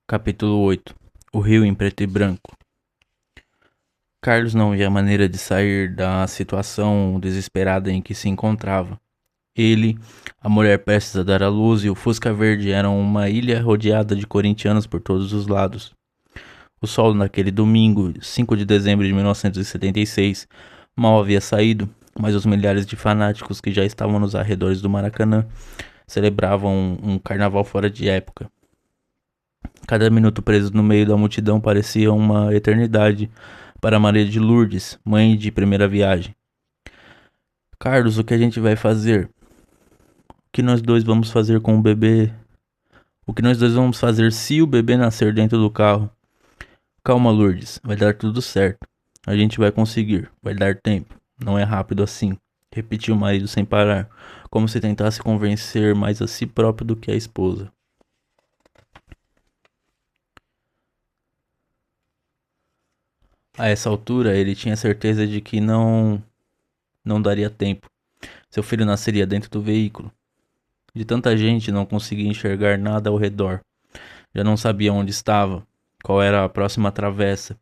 Capítulo 8. O rio em preto e branco. Carlos não via maneira de sair da situação desesperada em que se encontrava. Ele, a mulher prestes a dar à luz e o Fusca Verde eram uma ilha rodeada de corintianos por todos os lados. O sol naquele domingo, 5 de dezembro de 1976, mal havia saído, mas os milhares de fanáticos que já estavam nos arredores do Maracanã celebravam um carnaval fora de época. Cada minuto preso no meio da multidão parecia uma eternidade para Maria de Lourdes, mãe de primeira viagem. Carlos, o que a gente vai fazer? O que nós dois vamos fazer com o bebê? O que nós dois vamos fazer se o bebê nascer dentro do carro? Calma, Lourdes, vai dar tudo certo. A gente vai conseguir, vai dar tempo. Não é rápido assim, repetiu o marido sem parar, como se tentasse convencer mais a si próprio do que a esposa. A essa altura, ele tinha certeza de que não daria tempo. Seu filho nasceria dentro do veículo. De tanta gente, não conseguia enxergar nada ao redor. Já não sabia onde estava, qual era a próxima travessa,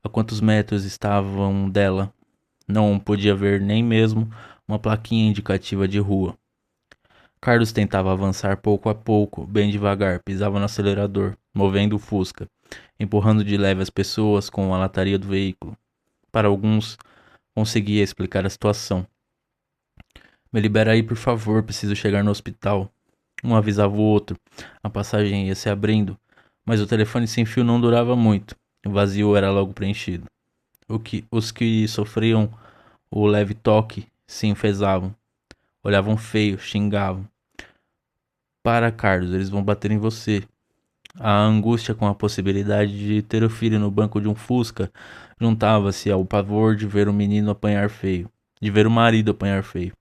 a quantos metros estavam dela. Não podia ver nem mesmo uma plaquinha indicativa de rua. Carlos tentava avançar pouco a pouco, bem devagar, pisava no acelerador, movendo o Fusca, empurrando de leve as pessoas com a lataria do veículo. Para alguns, conseguia explicar a situação. Me libera aí, por favor, preciso chegar no hospital. Um avisava o outro, a passagem ia se abrindo, mas o telefone sem fio não durava muito. O vazio era logo preenchido. Os que sofriam o leve toque se enfesavam, olhavam feio, xingavam. Para, Carlos, eles vão bater em você. A angústia com a possibilidade de ter o filho no banco de um Fusca juntava-se ao pavor de ver o menino apanhar feio, de ver o marido apanhar feio.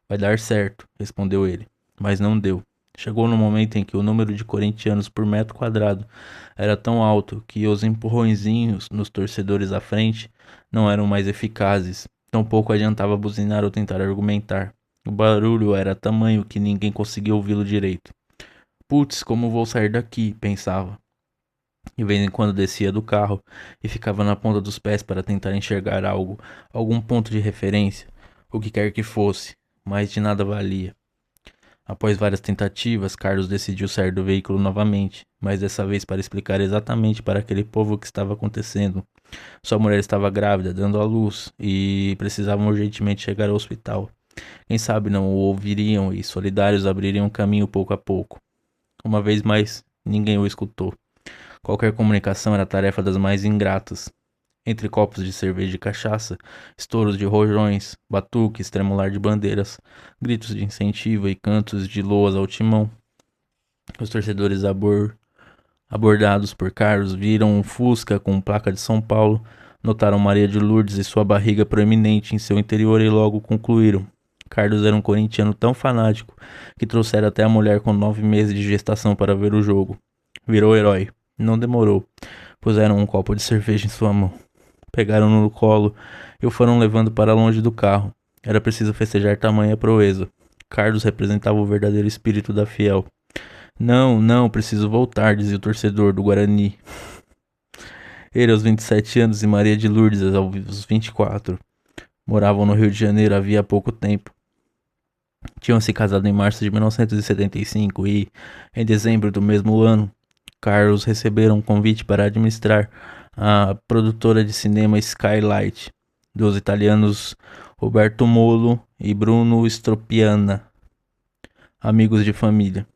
Vai dar certo, respondeu ele, mas não deu. Chegou no momento em que o número de corintianos por metro quadrado era tão alto que os empurrõezinhos nos torcedores à frente não eram mais eficazes. Tampouco adiantava buzinar ou tentar argumentar. O barulho era tamanho que ninguém conseguia ouvi-lo direito. Putz, como vou sair daqui? Pensava. De vez em quando descia do carro e ficava na ponta dos pés para tentar enxergar algo, algum ponto de referência, o que quer que fosse, mas de nada valia. Após várias tentativas, Carlos decidiu sair do veículo novamente, mas dessa vez para explicar exatamente para aquele povo o que estava acontecendo. Sua mulher estava grávida, dando à luz, e precisavam urgentemente chegar ao hospital. Quem sabe não o ouviriam e solidários abririam caminho pouco a pouco. Uma vez mais, ninguém o escutou. Qualquer comunicação era tarefa das mais ingratas. Entre copos de cerveja e cachaça, estouros de rojões, batuques, tremular de bandeiras, gritos de incentivo e cantos de loas ao timão. Os torcedores abordados por Carlos viram um Fusca com placa de São Paulo, notaram Maria de Lourdes e sua barriga proeminente em seu interior e logo concluíram. Carlos era um corintiano tão fanático que trouxera até a mulher com 9 meses de gestação para ver o jogo. Virou herói. Não demorou. Puseram um copo de cerveja em sua mão. Pegaram-no no colo e o foram levando para longe do carro. Era preciso festejar tamanha proeza. Carlos representava o verdadeiro espírito da fiel. Não, não, preciso voltar, dizia o torcedor do Guarani. Ele aos 27 anos e Maria de Lourdes aos 24. Moravam no Rio de Janeiro havia pouco tempo. Tinham se casado em março de 1975 e, em dezembro do mesmo ano, Carlos receberam um convite para administrar a produtora de cinema Skylight, dos italianos Roberto Molo e Bruno Stropiana, amigos de família.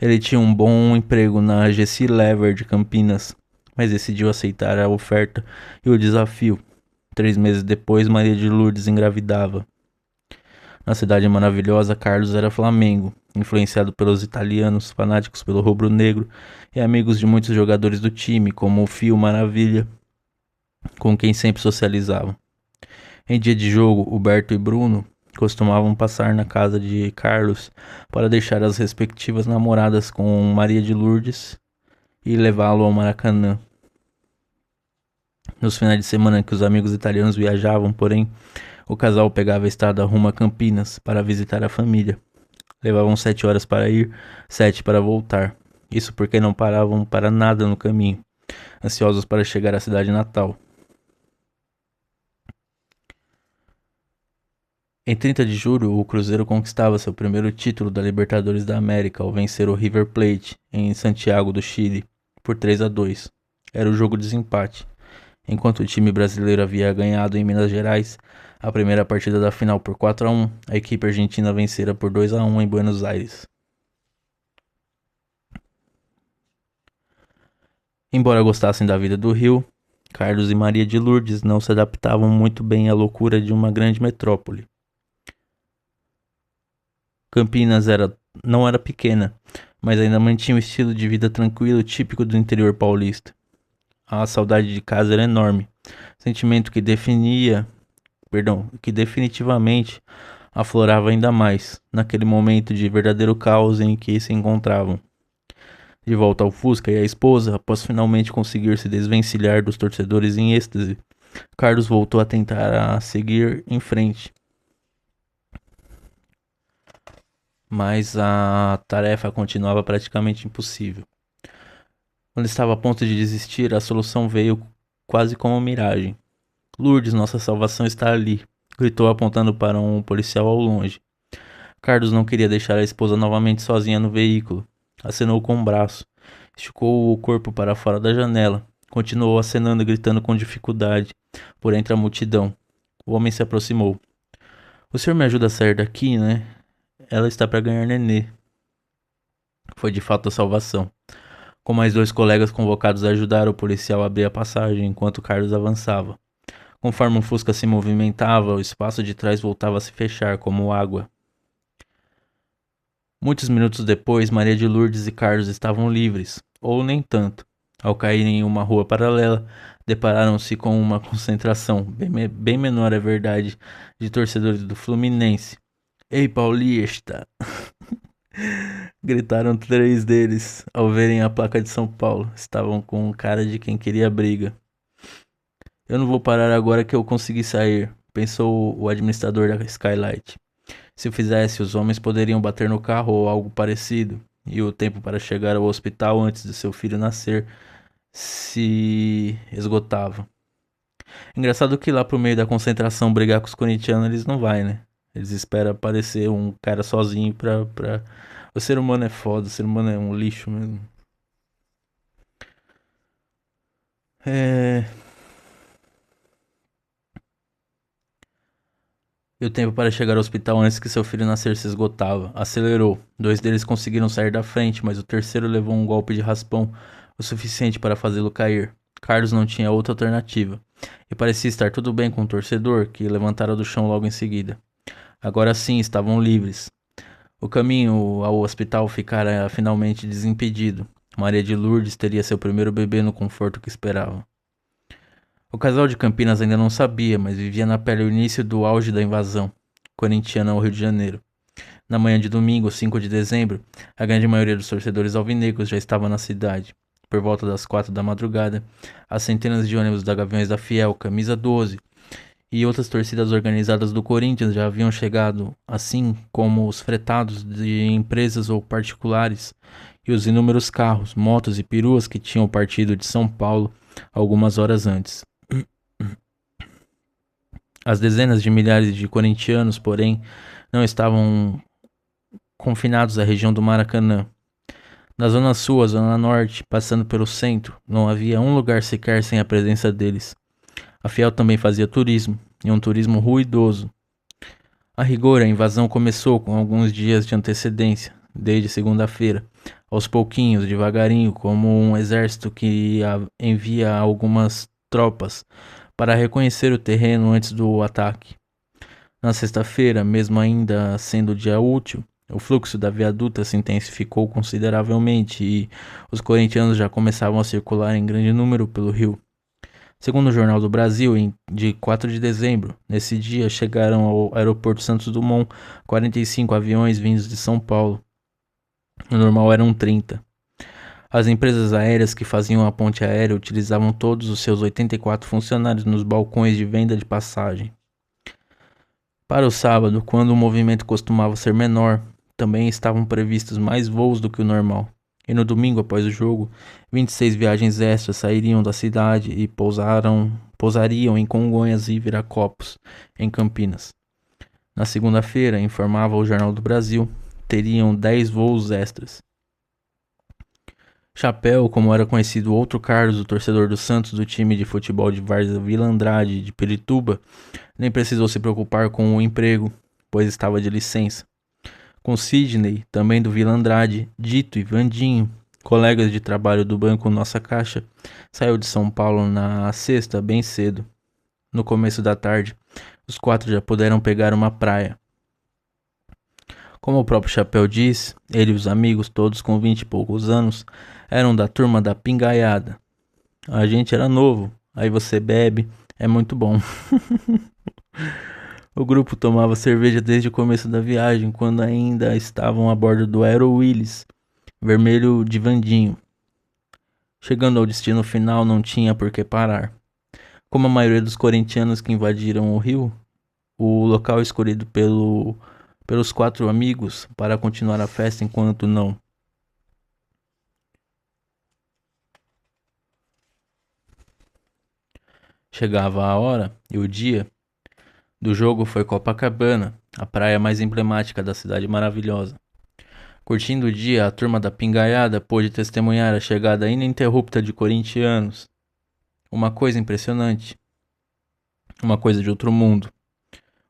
Ele tinha um bom emprego na GC Lever de Campinas, mas decidiu aceitar a oferta e o desafio. 3 meses depois, Maria de Lourdes engravidava. Na cidade maravilhosa, Carlos era Flamengo, influenciado pelos italianos, fanáticos pelo rubro-negro e amigos de muitos jogadores do time, como o Fio Maravilha, com quem sempre socializavam. Em dia de jogo, Huberto e Bruno costumavam passar na casa de Carlos para deixar as respectivas namoradas com Maria de Lourdes e levá-lo ao Maracanã. Nos finais de semana que os amigos italianos viajavam, porém, o casal pegava a estrada rumo a Campinas para visitar a família. Levavam 7 horas para ir, 7 para voltar. Isso porque não paravam para nada no caminho, ansiosos para chegar à cidade natal. Em 30 de julho, o Cruzeiro conquistava seu primeiro título da Libertadores da América ao vencer o River Plate em Santiago do Chile por 3-2. Era o jogo de desempate. Enquanto o time brasileiro havia ganhado em Minas Gerais a primeira partida da final por 4-1, a equipe argentina vencera por 2-1 em Buenos Aires. Embora gostassem da vida do Rio, Carlos e Maria de Lourdes não se adaptavam muito bem à loucura de uma grande metrópole. Campinas não era pequena, mas ainda mantinha um estilo de vida tranquilo típico do interior paulista. A saudade de casa era enorme, sentimento que definitivamente aflorava ainda mais naquele momento de verdadeiro caos em que se encontravam. De volta ao Fusca e à esposa, após finalmente conseguir se desvencilhar dos torcedores em êxtase, Carlos voltou a tentar seguir em frente. Mas a tarefa continuava praticamente impossível. Quando estava a ponto de desistir, a solução veio quase como miragem. Lourdes, nossa salvação está ali, gritou apontando para um policial ao longe. Carlos não queria deixar a esposa novamente sozinha no veículo. Acenou com o braço, esticou o corpo para fora da janela, continuou acenando e gritando com dificuldade por entre a multidão. O homem se aproximou. O senhor me ajuda a sair daqui, né? Ela está para ganhar nenê. Foi de fato a salvação. Com mais 2 colegas convocados a ajudar, o policial abria a passagem enquanto Carlos avançava. Conforme o Fusca se movimentava, o espaço de trás voltava a se fechar como água. Muitos minutos depois, Maria de Lourdes e Carlos estavam livres, ou nem tanto. Ao caírem em uma rua paralela, depararam-se com uma concentração, bem menor é verdade, de torcedores do Fluminense. Ei, Paulista! Gritaram 3 deles ao verem a placa de São Paulo. Estavam com cara de quem queria briga. Eu não vou parar agora que eu consegui sair, pensou o administrador da Skylight. Se o fizesse, os homens poderiam bater no carro ou algo parecido, e o tempo para chegar ao hospital antes de seu filho nascer se esgotava. Engraçado que lá pro meio da concentração brigar com os corintianos eles não vai, né? Eles esperam aparecer um cara sozinho pra... O ser humano é foda, o ser humano é um lixo mesmo. E o tempo para chegar ao hospital antes que seu filho nascer se esgotava. Acelerou. 2 deles conseguiram sair da frente, mas o terceiro levou um golpe de raspão, o suficiente para fazê-lo cair. Carlos não tinha outra alternativa. E parecia estar tudo bem com o torcedor, que levantara do chão logo em seguida. Agora sim, estavam livres. O caminho ao hospital ficara finalmente desimpedido. Maria de Lourdes teria seu primeiro bebê no conforto que esperava. O casal de Campinas ainda não sabia, mas vivia na pele o início do auge da invasão corintiana ao Rio de Janeiro. Na manhã de domingo, 5 de dezembro, a grande maioria dos torcedores alvinegros já estava na cidade. Por volta das 4 da madrugada, as centenas de ônibus da Gaviões da Fiel, Camisa 12 e outras torcidas organizadas do Corinthians já haviam chegado, assim como os fretados de empresas ou particulares e os inúmeros carros, motos e peruas que tinham partido de São Paulo algumas horas antes. As dezenas de milhares de corintianos, porém, não estavam confinados à região do Maracanã. Na zona sul, a zona norte, passando pelo centro, não havia um lugar sequer sem a presença deles. A Fiel também fazia turismo, e um turismo ruidoso. A rigor, a invasão começou com alguns dias de antecedência, desde segunda-feira, aos pouquinhos, devagarinho, como um exército que envia algumas tropas para reconhecer o terreno antes do ataque. Na sexta-feira, mesmo ainda sendo dia útil, o fluxo da viaduta se intensificou consideravelmente e os corintianos já começavam a circular em grande número pelo rio. Segundo o Jornal do Brasil, de 4 de dezembro, nesse dia chegaram ao aeroporto Santos Dumont 45 aviões vindos de São Paulo. O normal eram 30. As empresas aéreas que faziam a ponte aérea utilizavam todos os seus 84 funcionários nos balcões de venda de passagem. Para o sábado, quando o movimento costumava ser menor, também estavam previstos mais voos do que o normal. E no domingo, após o jogo, 26 viagens extras sairiam da cidade e pousariam em Congonhas e Viracopos, em Campinas. Na segunda-feira, informava o Jornal do Brasil, teriam 10 voos extras. Chapéu, como era conhecido outro Carlos, o torcedor do Santos do time de futebol de Várzea Vila Andrade de Pirituba, nem precisou se preocupar com o emprego, pois estava de licença. Com Sidney, também do Vila Andrade, Dito e Vandinho, colegas de trabalho do banco Nossa Caixa, saiu de São Paulo na sexta bem cedo. No começo da tarde, os 4 já puderam pegar uma praia. Como o próprio Chapéu diz, ele e os amigos, todos com 20 e poucos anos, eram da turma da pingaiada. A gente era novo, aí você bebe, é muito bom. O grupo tomava cerveja desde o começo da viagem, quando ainda estavam a bordo do Aero Willis, vermelho de Vandinho. Chegando ao destino final, não tinha por que parar. Como a maioria dos corintianos que invadiram o rio, o local escolhido pelos 4 amigos para continuar a festa enquanto não. Chegava a hora e o dia do jogo foi Copacabana, a praia mais emblemática da cidade maravilhosa. Curtindo o dia, a turma da pingaiada pôde testemunhar a chegada ininterrupta de corintianos. Uma coisa impressionante. Uma coisa de outro mundo.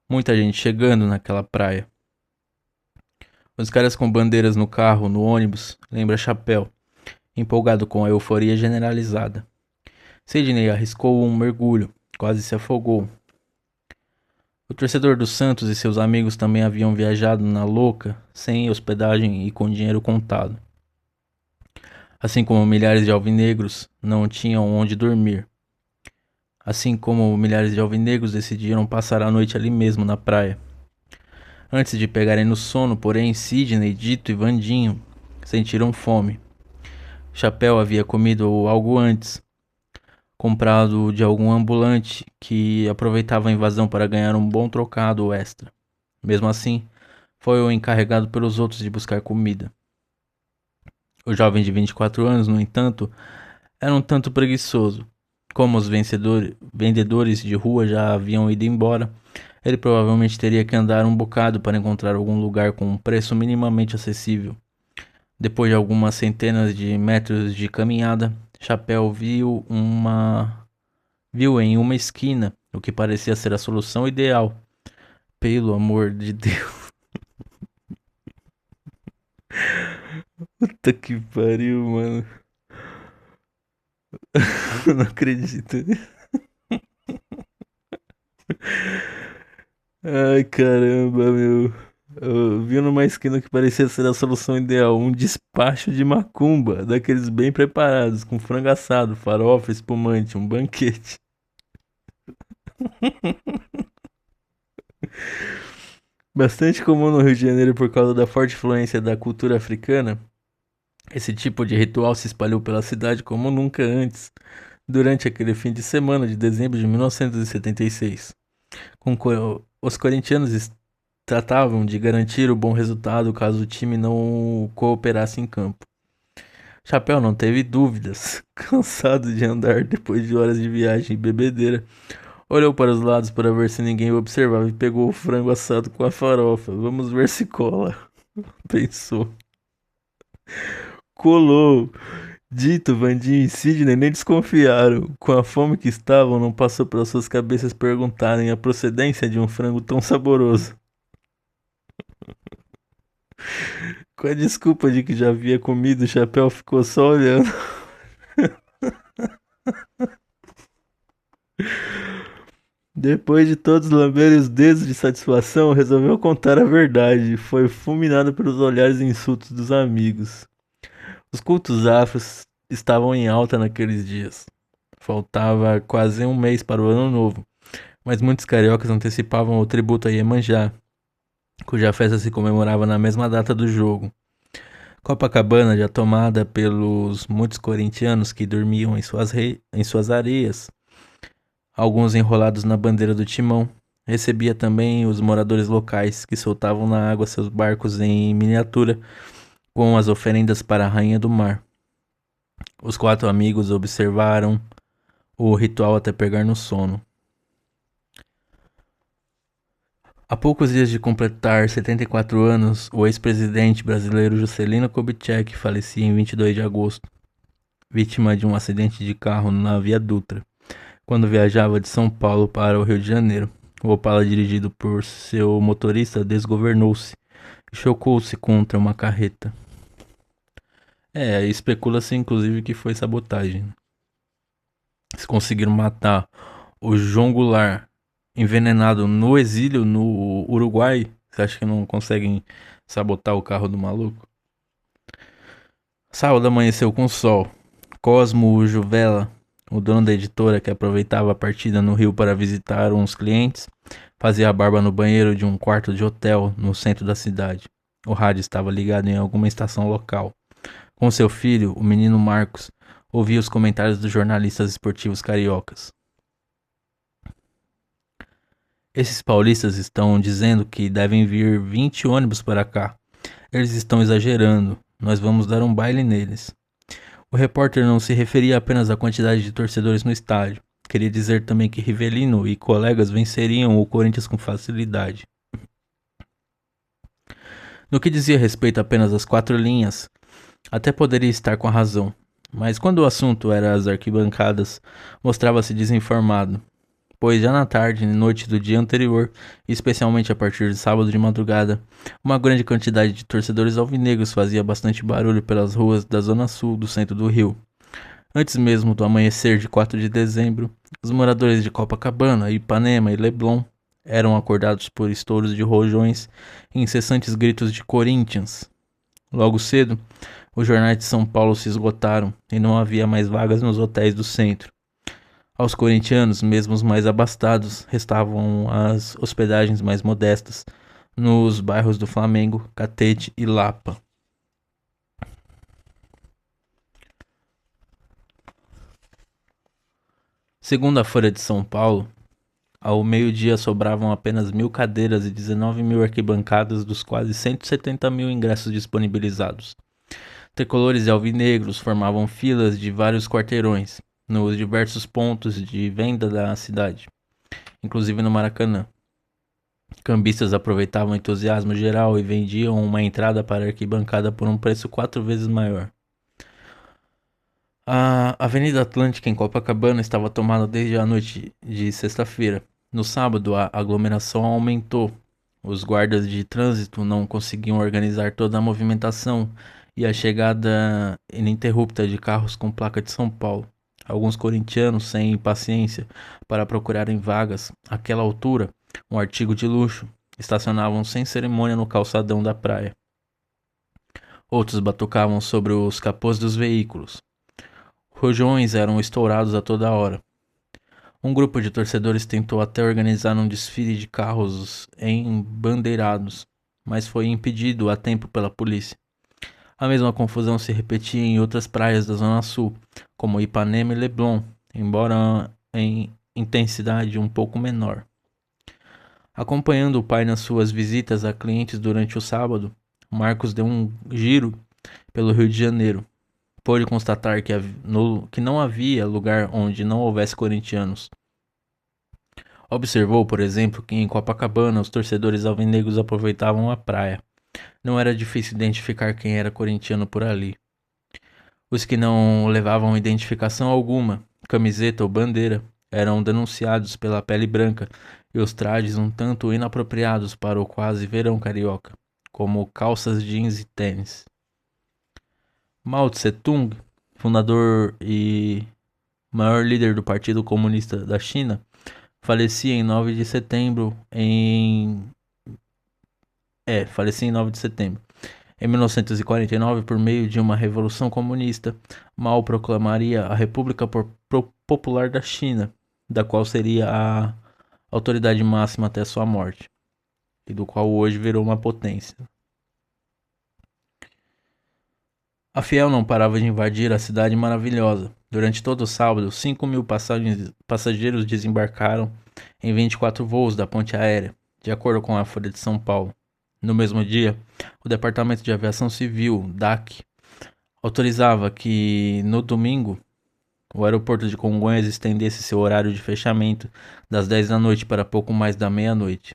Muita gente chegando naquela praia. Os caras com bandeiras no carro, no ônibus, lembra Chapéu, empolgado com a euforia generalizada. Sidney arriscou um mergulho, quase se afogou. O torcedor dos Santos e seus amigos também haviam viajado na louca, sem hospedagem e com dinheiro contado. Assim como milhares de alvinegros não tinham onde dormir. Assim como milhares de alvinegros decidiram passar a noite ali mesmo na praia. Antes de pegarem no sono, porém, Sidney, Dito e Vandinho sentiram fome. Chapéu havia comido algo antes, comprado de algum ambulante que aproveitava a invasão para ganhar um bom trocado extra. Mesmo assim, foi o encarregado pelos outros de buscar comida. O jovem de 24 anos, no entanto, era um tanto preguiçoso. Como os vendedores de rua já haviam ido embora, ele provavelmente teria que andar um bocado para encontrar algum lugar com um preço minimamente acessível. Depois de algumas centenas de metros de caminhada, Chapéu viu em uma esquina o que parecia ser a solução ideal. Pelo amor de Deus. Puta que pariu, mano. Não acredito. Ai, caramba, meu. Eu vi numa esquina que parecia ser a solução ideal, um despacho de macumba, daqueles bem preparados, com frango assado, farofa, espumante, um banquete. Bastante comum no Rio de Janeiro por causa da forte influência da cultura africana, esse tipo de ritual se espalhou pela cidade como nunca antes, durante aquele fim de semana de dezembro de 1976. Os corintianos tratavam de garantir o bom resultado caso o time não cooperasse em campo. Chapéu não teve dúvidas, cansado de andar depois de horas de viagem e bebedeira, olhou para os lados para ver se ninguém o observava e pegou o frango assado com a farofa. Vamos ver se cola, pensou. Colou. Dito, Vandinho e Sidney nem desconfiaram. Com a fome que estavam, não passou pelas suas cabeças perguntarem a procedência de um frango tão saboroso. Com a desculpa de que já havia comido, o Chapéu ficou só olhando. Depois de todos lamberem os dedos de satisfação, resolveu contar a verdade. Foi fulminado pelos olhares e insultos dos amigos. Os cultos afros estavam em alta naqueles dias. Faltava quase um mês para o ano novo, mas muitos cariocas antecipavam o tributo a Iemanjá, cuja festa se comemorava na mesma data do jogo. Copacabana, já tomada pelos muitos corintianos que dormiam em suas areias, alguns enrolados na bandeira do timão, recebia também os moradores locais que soltavam na água seus barcos em miniatura com as oferendas para a Rainha do Mar. Os 4 amigos observaram o ritual até pegar no sono. Há poucos dias de completar 74 anos, o ex-presidente brasileiro Juscelino Kubitschek falecia em 22 de agosto, vítima de um acidente de carro na Via Dutra, quando viajava de São Paulo para o Rio de Janeiro. O Opala, dirigido por seu motorista, desgovernou-se e chocou-se contra uma carreta. Especula-se inclusive que foi sabotagem. Eles conseguiram matar o João Goulart envenenado no exílio no Uruguai. Você acha que não conseguem sabotar o carro do maluco? Sábado amanheceu com sol. Cosmo Juvela, o dono da editora que aproveitava a partida no Rio para visitar uns clientes, fazia a barba no banheiro de um quarto de hotel no centro da cidade. O rádio estava ligado em alguma estação local. Com seu filho, o menino Marcos, ouvia os comentários dos jornalistas esportivos cariocas. Esses paulistas estão dizendo que devem vir 20 ônibus para cá. Eles estão exagerando. Nós vamos dar um baile neles. O repórter não se referia apenas à quantidade de torcedores no estádio. Queria dizer também que Rivelino e colegas venceriam o Corinthians com facilidade. No que dizia respeito apenas às 4 linhas, até poderia estar com a razão. Mas quando o assunto era as arquibancadas, mostrava-se desinformado. Pois já na tarde e noite do dia anterior, e especialmente a partir de sábado de madrugada, uma grande quantidade de torcedores alvinegros fazia bastante barulho pelas ruas da zona sul do centro do Rio. Antes mesmo do amanhecer de 4 de dezembro, os moradores de Copacabana, Ipanema e Leblon eram acordados por estouros de rojões e incessantes gritos de Corinthians. Logo cedo, os jornais de São Paulo se esgotaram e não havia mais vagas nos hotéis do centro. Aos corintianos, mesmo os mais abastados, restavam as hospedagens mais modestas, nos bairros do Flamengo, Catete e Lapa. Segundo a Folha de São Paulo, ao meio-dia sobravam apenas 1.000 cadeiras e 19.000 arquibancadas dos quase 170.000 ingressos disponibilizados. Tricolores e alvinegros formavam filas de vários quarteirões, nos diversos pontos de venda da cidade, inclusive no Maracanã. Cambistas aproveitavam o entusiasmo geral e vendiam uma entrada para a arquibancada por um preço 4 vezes maior. A Avenida Atlântica em Copacabana estava tomada desde a noite de sexta-feira. No sábado, a aglomeração aumentou. Os guardas de trânsito não conseguiam organizar toda a movimentação e a chegada ininterrupta de carros com placa de São Paulo. Alguns corintianos, sem paciência para procurarem vagas àquela altura, um artigo de luxo, estacionavam sem cerimônia no calçadão da praia. Outros batucavam sobre os capôs dos veículos. Rojões eram estourados a toda hora. Um grupo de torcedores tentou até organizar um desfile de carros embandeirados, mas foi impedido a tempo pela polícia. A mesma confusão se repetia em outras praias da Zona Sul, como Ipanema e Leblon, embora em intensidade um pouco menor. Acompanhando o pai nas suas visitas a clientes durante o sábado, Marcos deu um giro pelo Rio de Janeiro. Pôde constatar que não havia lugar onde não houvesse corintianos. Observou, por exemplo, que em Copacabana os torcedores alvinegros aproveitavam a praia. Não era difícil identificar quem era corintiano por ali. Os que não levavam identificação alguma, camiseta ou bandeira, eram denunciados pela pele branca e os trajes um tanto inapropriados para o quase verão carioca, como calças jeans e tênis. Mao Tse-tung, fundador e maior líder do Partido Comunista da China, falecia em 9 de setembro falecia em 9 de setembro. Em 1949, por meio de uma revolução comunista, Mao proclamaria a República Popular da China, da qual seria a autoridade máxima até sua morte, e do qual hoje virou uma potência. A Fiel não parava de invadir a cidade maravilhosa. Durante todo o sábado, 5.000 passageiros desembarcaram em 24 voos da ponte aérea, de acordo com a Folha de São Paulo. No mesmo dia, o Departamento de Aviação Civil, DAC, autorizava que, no domingo, o aeroporto de Congonhas estendesse seu horário de fechamento das 10 da noite para pouco mais da meia-noite.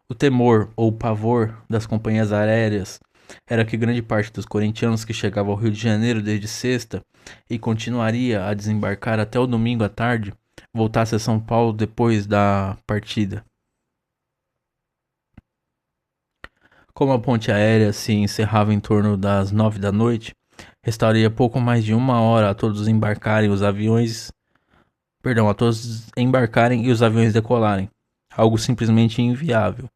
O temor ou pavor das companhias aéreas era que grande parte dos corintianos que chegavam ao Rio de Janeiro desde sexta e continuaria a desembarcar até o domingo à tarde voltasse a São Paulo depois da partida. Como a ponte aérea se encerrava em torno das 9 da noite, restaria pouco mais de uma hora a todos embarcarem os aviões, a todos embarcarem e os aviões decolarem, algo simplesmente inviável.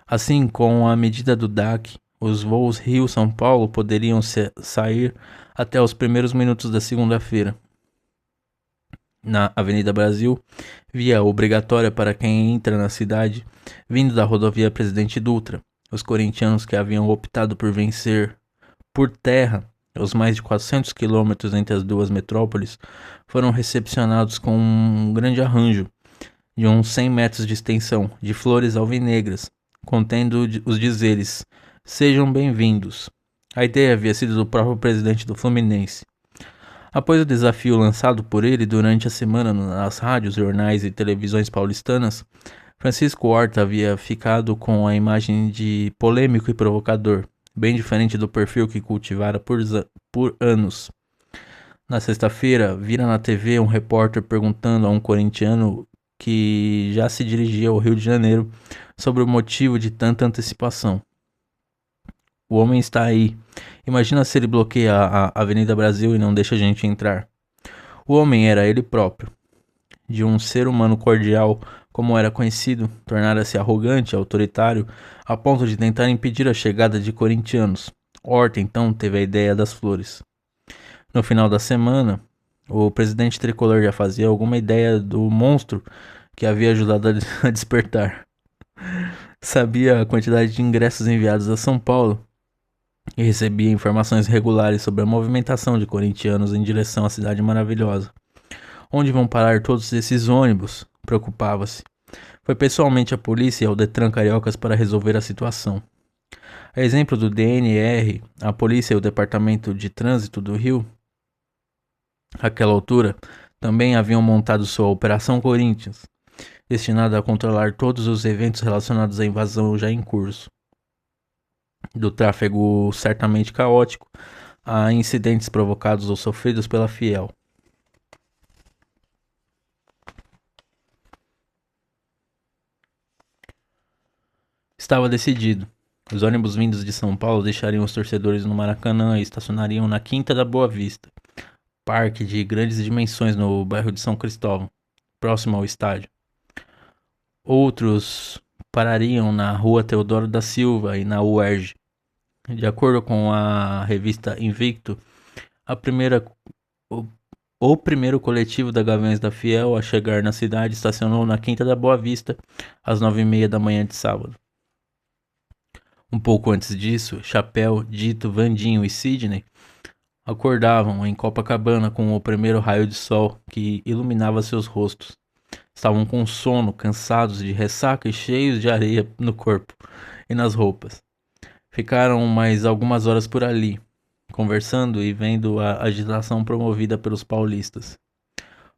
Assim, com a medida do DAC, os voos Rio-São Paulo poderiam sair até os primeiros minutos da segunda-feira. Na Avenida Brasil, via obrigatória para quem entra na cidade, vindo da rodovia Presidente Dutra. Os corintianos que haviam optado por vencer por terra os mais de 400 quilômetros entre as duas metrópoles foram recepcionados com um grande arranjo de uns 100 metros de extensão de flores alvinegras, contendo os dizeres: "Sejam bem-vindos". A ideia havia sido do próprio presidente do Fluminense. Após o desafio lançado por ele durante a semana nas rádios, jornais e televisões paulistanas, Francisco Horta havia ficado com a imagem de polêmico e provocador, bem diferente do perfil que cultivara por anos. Na sexta-feira, vira na TV um repórter perguntando a um corintiano que já se dirigia ao Rio de Janeiro sobre o motivo de tanta antecipação. "O homem está aí. Imagina se ele bloqueia a Avenida Brasil e não deixa a gente entrar." O homem era ele próprio. De um ser humano cordial, como era conhecido, tornara-se arrogante e autoritário, a ponto de tentar impedir a chegada de corintianos. Horta, então, teve a ideia das flores. No final da semana, o presidente tricolor já fazia alguma ideia do monstro que havia ajudado a despertar. Sabia a quantidade de ingressos enviados a São Paulo e recebia informações regulares sobre a movimentação de corintianos em direção à cidade maravilhosa. Onde vão parar todos esses ônibus? Preocupava-se. Foi pessoalmente à polícia e ao Detran Cariocas para resolver a situação. A exemplo do DNR, a polícia e o Departamento de Trânsito do Rio, àquela altura, também haviam montado sua Operação Corinthians, destinada a controlar todos os eventos relacionados à invasão já em curso. Do tráfego certamente caótico a incidentes provocados ou sofridos pela Fiel. Estava decidido. Os ônibus vindos de São Paulo deixariam os torcedores no Maracanã e estacionariam na Quinta da Boa Vista, parque de grandes dimensões no bairro de São Cristóvão, próximo ao estádio. Outros parariam na Rua Teodoro da Silva e na UERJ. De acordo com a revista Invicto, o primeiro coletivo da Gaviões da Fiel a chegar na cidade estacionou na Quinta da Boa Vista às 9h30 da manhã de sábado. Um pouco antes disso, Chapéu, Dito, Vandinho e Sidney acordavam em Copacabana com o primeiro raio de sol que iluminava seus rostos. Estavam com sono, cansados de ressaca e cheios de areia no corpo e nas roupas. Ficaram mais algumas horas por ali, conversando e vendo a agitação promovida pelos paulistas.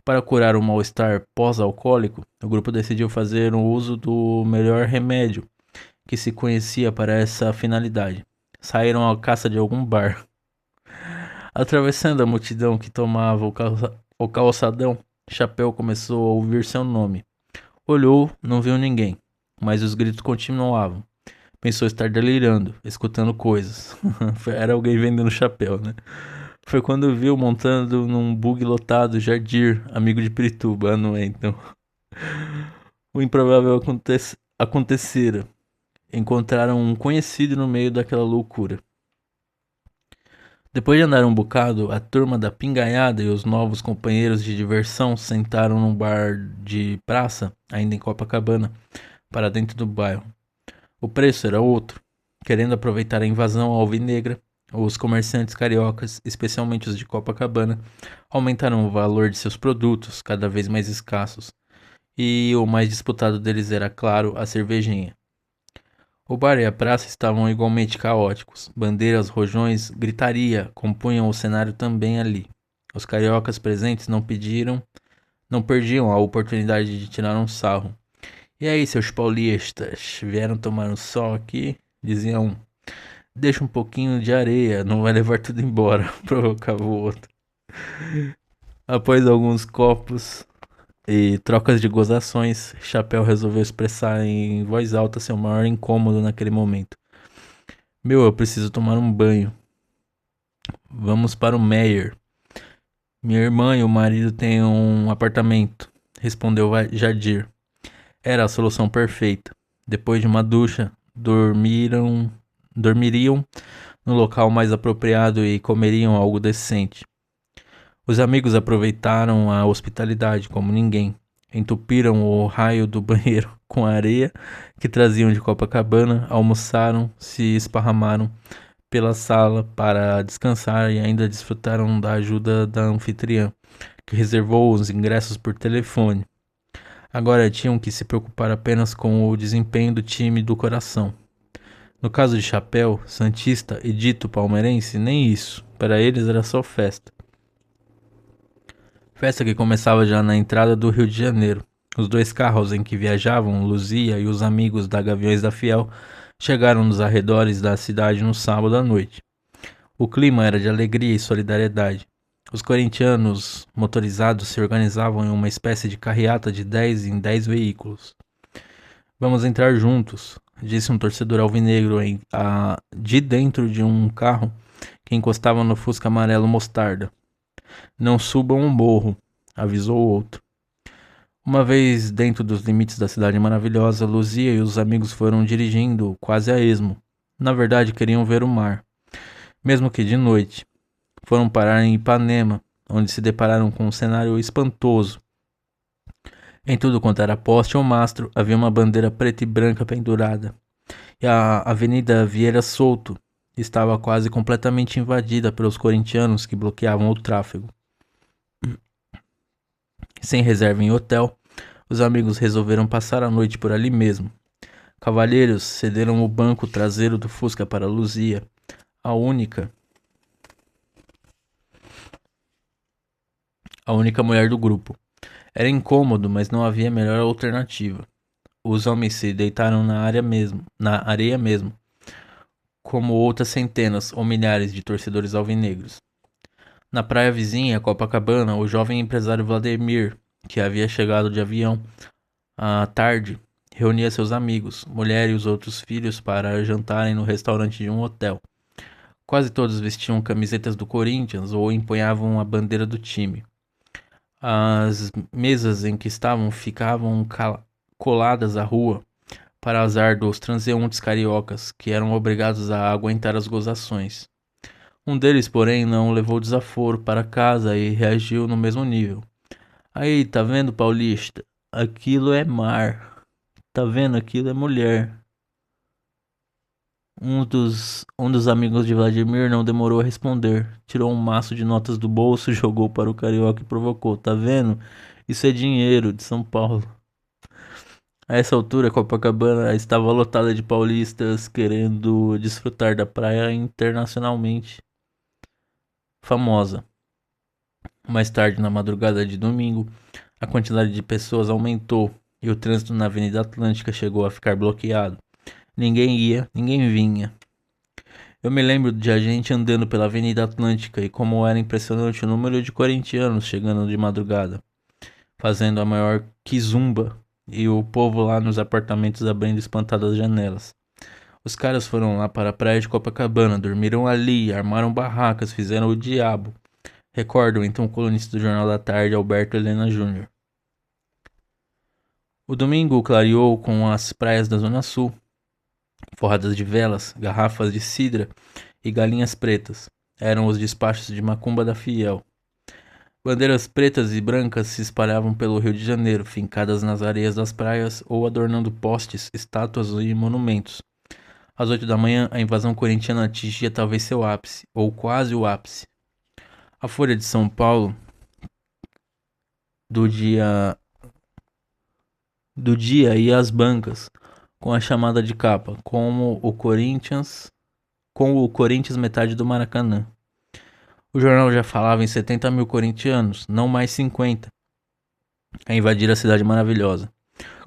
Para curar o mal-estar pós-alcoólico, o grupo decidiu fazer o uso do melhor remédio que se conhecia para essa finalidade. Saíram à caça de algum bar. Atravessando a multidão que tomava o calçadão, Chapéu começou a ouvir seu nome. Olhou, não viu ninguém, mas os gritos continuavam. Pensou estar delirando, escutando coisas. Era alguém vendendo chapéu, né? Foi quando viu montando num bug lotado Jardir, amigo de Pirituba, não é então? O improvável acontecera. Encontraram um conhecido no meio daquela loucura. Depois de andar um bocado, a turma da pingaiada e os novos companheiros de diversão sentaram num bar de praça, ainda em Copacabana, para dentro do bairro. O preço era outro. Querendo aproveitar a invasão alvinegra, os comerciantes cariocas, especialmente os de Copacabana, aumentaram o valor de seus produtos, cada vez mais escassos. E o mais disputado deles era, claro, a cervejinha. O bar e a praça estavam igualmente caóticos. Bandeiras, rojões, gritaria compunham o cenário também ali. Os cariocas presentes não perdiam a oportunidade de tirar um sarro. E aí, seus paulistas, vieram tomar um sol aqui? Dizia um. Deixa um pouquinho de areia, não vai levar tudo embora, provocava o outro. Após alguns copos e trocas de gozações, Chapéu resolveu expressar em voz alta seu maior incômodo naquele momento. Meu, eu preciso tomar um banho. Vamos para o Meyer. Minha irmã e o marido têm um apartamento, respondeu Jadir. Era a solução perfeita. Depois de uma ducha, dormiriam no local mais apropriado e comeriam algo decente. Os amigos aproveitaram a hospitalidade como ninguém. Entupiram o raio do banheiro com areia que traziam de Copacabana, almoçaram, se esparramaram pela sala para descansar e ainda desfrutaram da ajuda da anfitriã, que reservou os ingressos por telefone. Agora tinham que se preocupar apenas com o desempenho do time do coração. No caso de Chapéu, Santista e dito palmeirense, nem isso. Para eles era só festa. Festa que começava já na entrada do Rio de Janeiro. Os dois carros em que viajavam, Luzia e os amigos da Gaviões da Fiel, chegaram nos arredores da cidade no sábado à noite. O clima era de alegria e solidariedade. Os corintianos motorizados se organizavam em uma espécie de carreata de 10 em 10 veículos. Vamos entrar juntos, disse um torcedor alvinegro de dentro de um carro que encostava no Fusca amarelo mostarda. Não subam um morro, avisou o outro. Uma vez dentro dos limites da cidade maravilhosa, Luzia e os amigos foram dirigindo quase a esmo. Na verdade, queriam ver o mar, mesmo que de noite. Foram parar em Ipanema, onde se depararam com um cenário espantoso. Em tudo quanto era poste ou mastro, havia uma bandeira preta e branca pendurada. E a Avenida Vieira Solto estava quase completamente invadida pelos corintianos que bloqueavam o tráfego. Sem reserva em hotel, os amigos resolveram passar a noite por ali mesmo. Cavalheiros cederam o banco traseiro do Fusca para Luzia, a única mulher do grupo. Era incômodo, mas não havia melhor alternativa. Os homens se deitaram na areia mesmo, como outras centenas ou milhares de torcedores alvinegros. Na praia vizinha, Copacabana, o jovem empresário Vladimir, que havia chegado de avião à tarde, reunia seus amigos, mulher e os outros filhos para jantarem no restaurante de um hotel. Quase todos vestiam camisetas do Corinthians ou empunhavam a bandeira do time. As mesas em que estavam ficavam coladas à rua, para azar dos transeuntes cariocas, que eram obrigados a aguentar as gozações. Um deles, porém, não levou desaforo para casa e reagiu no mesmo nível. Aí, tá vendo, paulista? Aquilo é mar. Tá vendo? Aquilo é mulher. Um dos amigos de Vladimir não demorou a responder. Tirou um maço de notas do bolso, jogou para o carioca e provocou. Tá vendo? Isso é dinheiro de São Paulo. A essa altura, Copacabana estava lotada de paulistas querendo desfrutar da praia internacionalmente famosa. Mais tarde, na madrugada de domingo, a quantidade de pessoas aumentou e o trânsito na Avenida Atlântica chegou a ficar bloqueado. Ninguém ia, ninguém vinha. Eu me lembro de a gente andando pela Avenida Atlântica e como era impressionante o número de corintianos chegando de madrugada, fazendo a maior quizumba e o povo lá nos apartamentos abrindo espantadas janelas. Os caras foram lá para a praia de Copacabana, dormiram ali, armaram barracas, fizeram o diabo. Recordo então o colunista do Jornal da Tarde, Alberto Helena Júnior. O domingo clareou com as praias da Zona Sul, forradas de velas, garrafas de cidra e galinhas pretas. Eram os despachos de macumba da Fiel. Bandeiras pretas e brancas se espalhavam pelo Rio de Janeiro, fincadas nas areias das praias ou adornando postes, estátuas e monumentos. Às 8 da manhã, a invasão corintiana atingia talvez seu ápice, ou quase o ápice. A Folha de São Paulo, do dia e as bancas, com a chamada de capa, com o Corinthians metade do Maracanã. O jornal já falava em 70 mil corintianos, não mais 50, a invadir a cidade maravilhosa.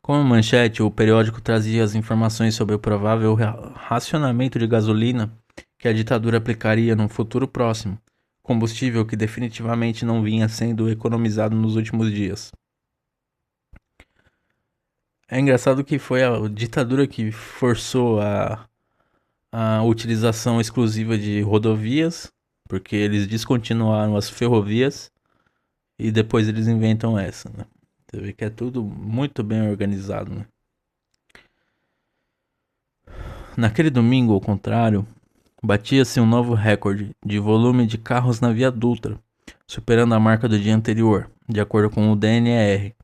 Como manchete, o periódico trazia as informações sobre o provável racionamento de gasolina que a ditadura aplicaria num futuro próximo, combustível que definitivamente não vinha sendo economizado nos últimos dias. É engraçado que foi a ditadura que forçou a utilização exclusiva de rodovias, porque eles descontinuaram as ferrovias e depois eles inventam essa, né? Você vê que é tudo muito bem organizado, né? Naquele domingo, ao contrário, batia-se um novo recorde de volume de carros na Via Dutra, superando a marca do dia anterior, de acordo com o DNR.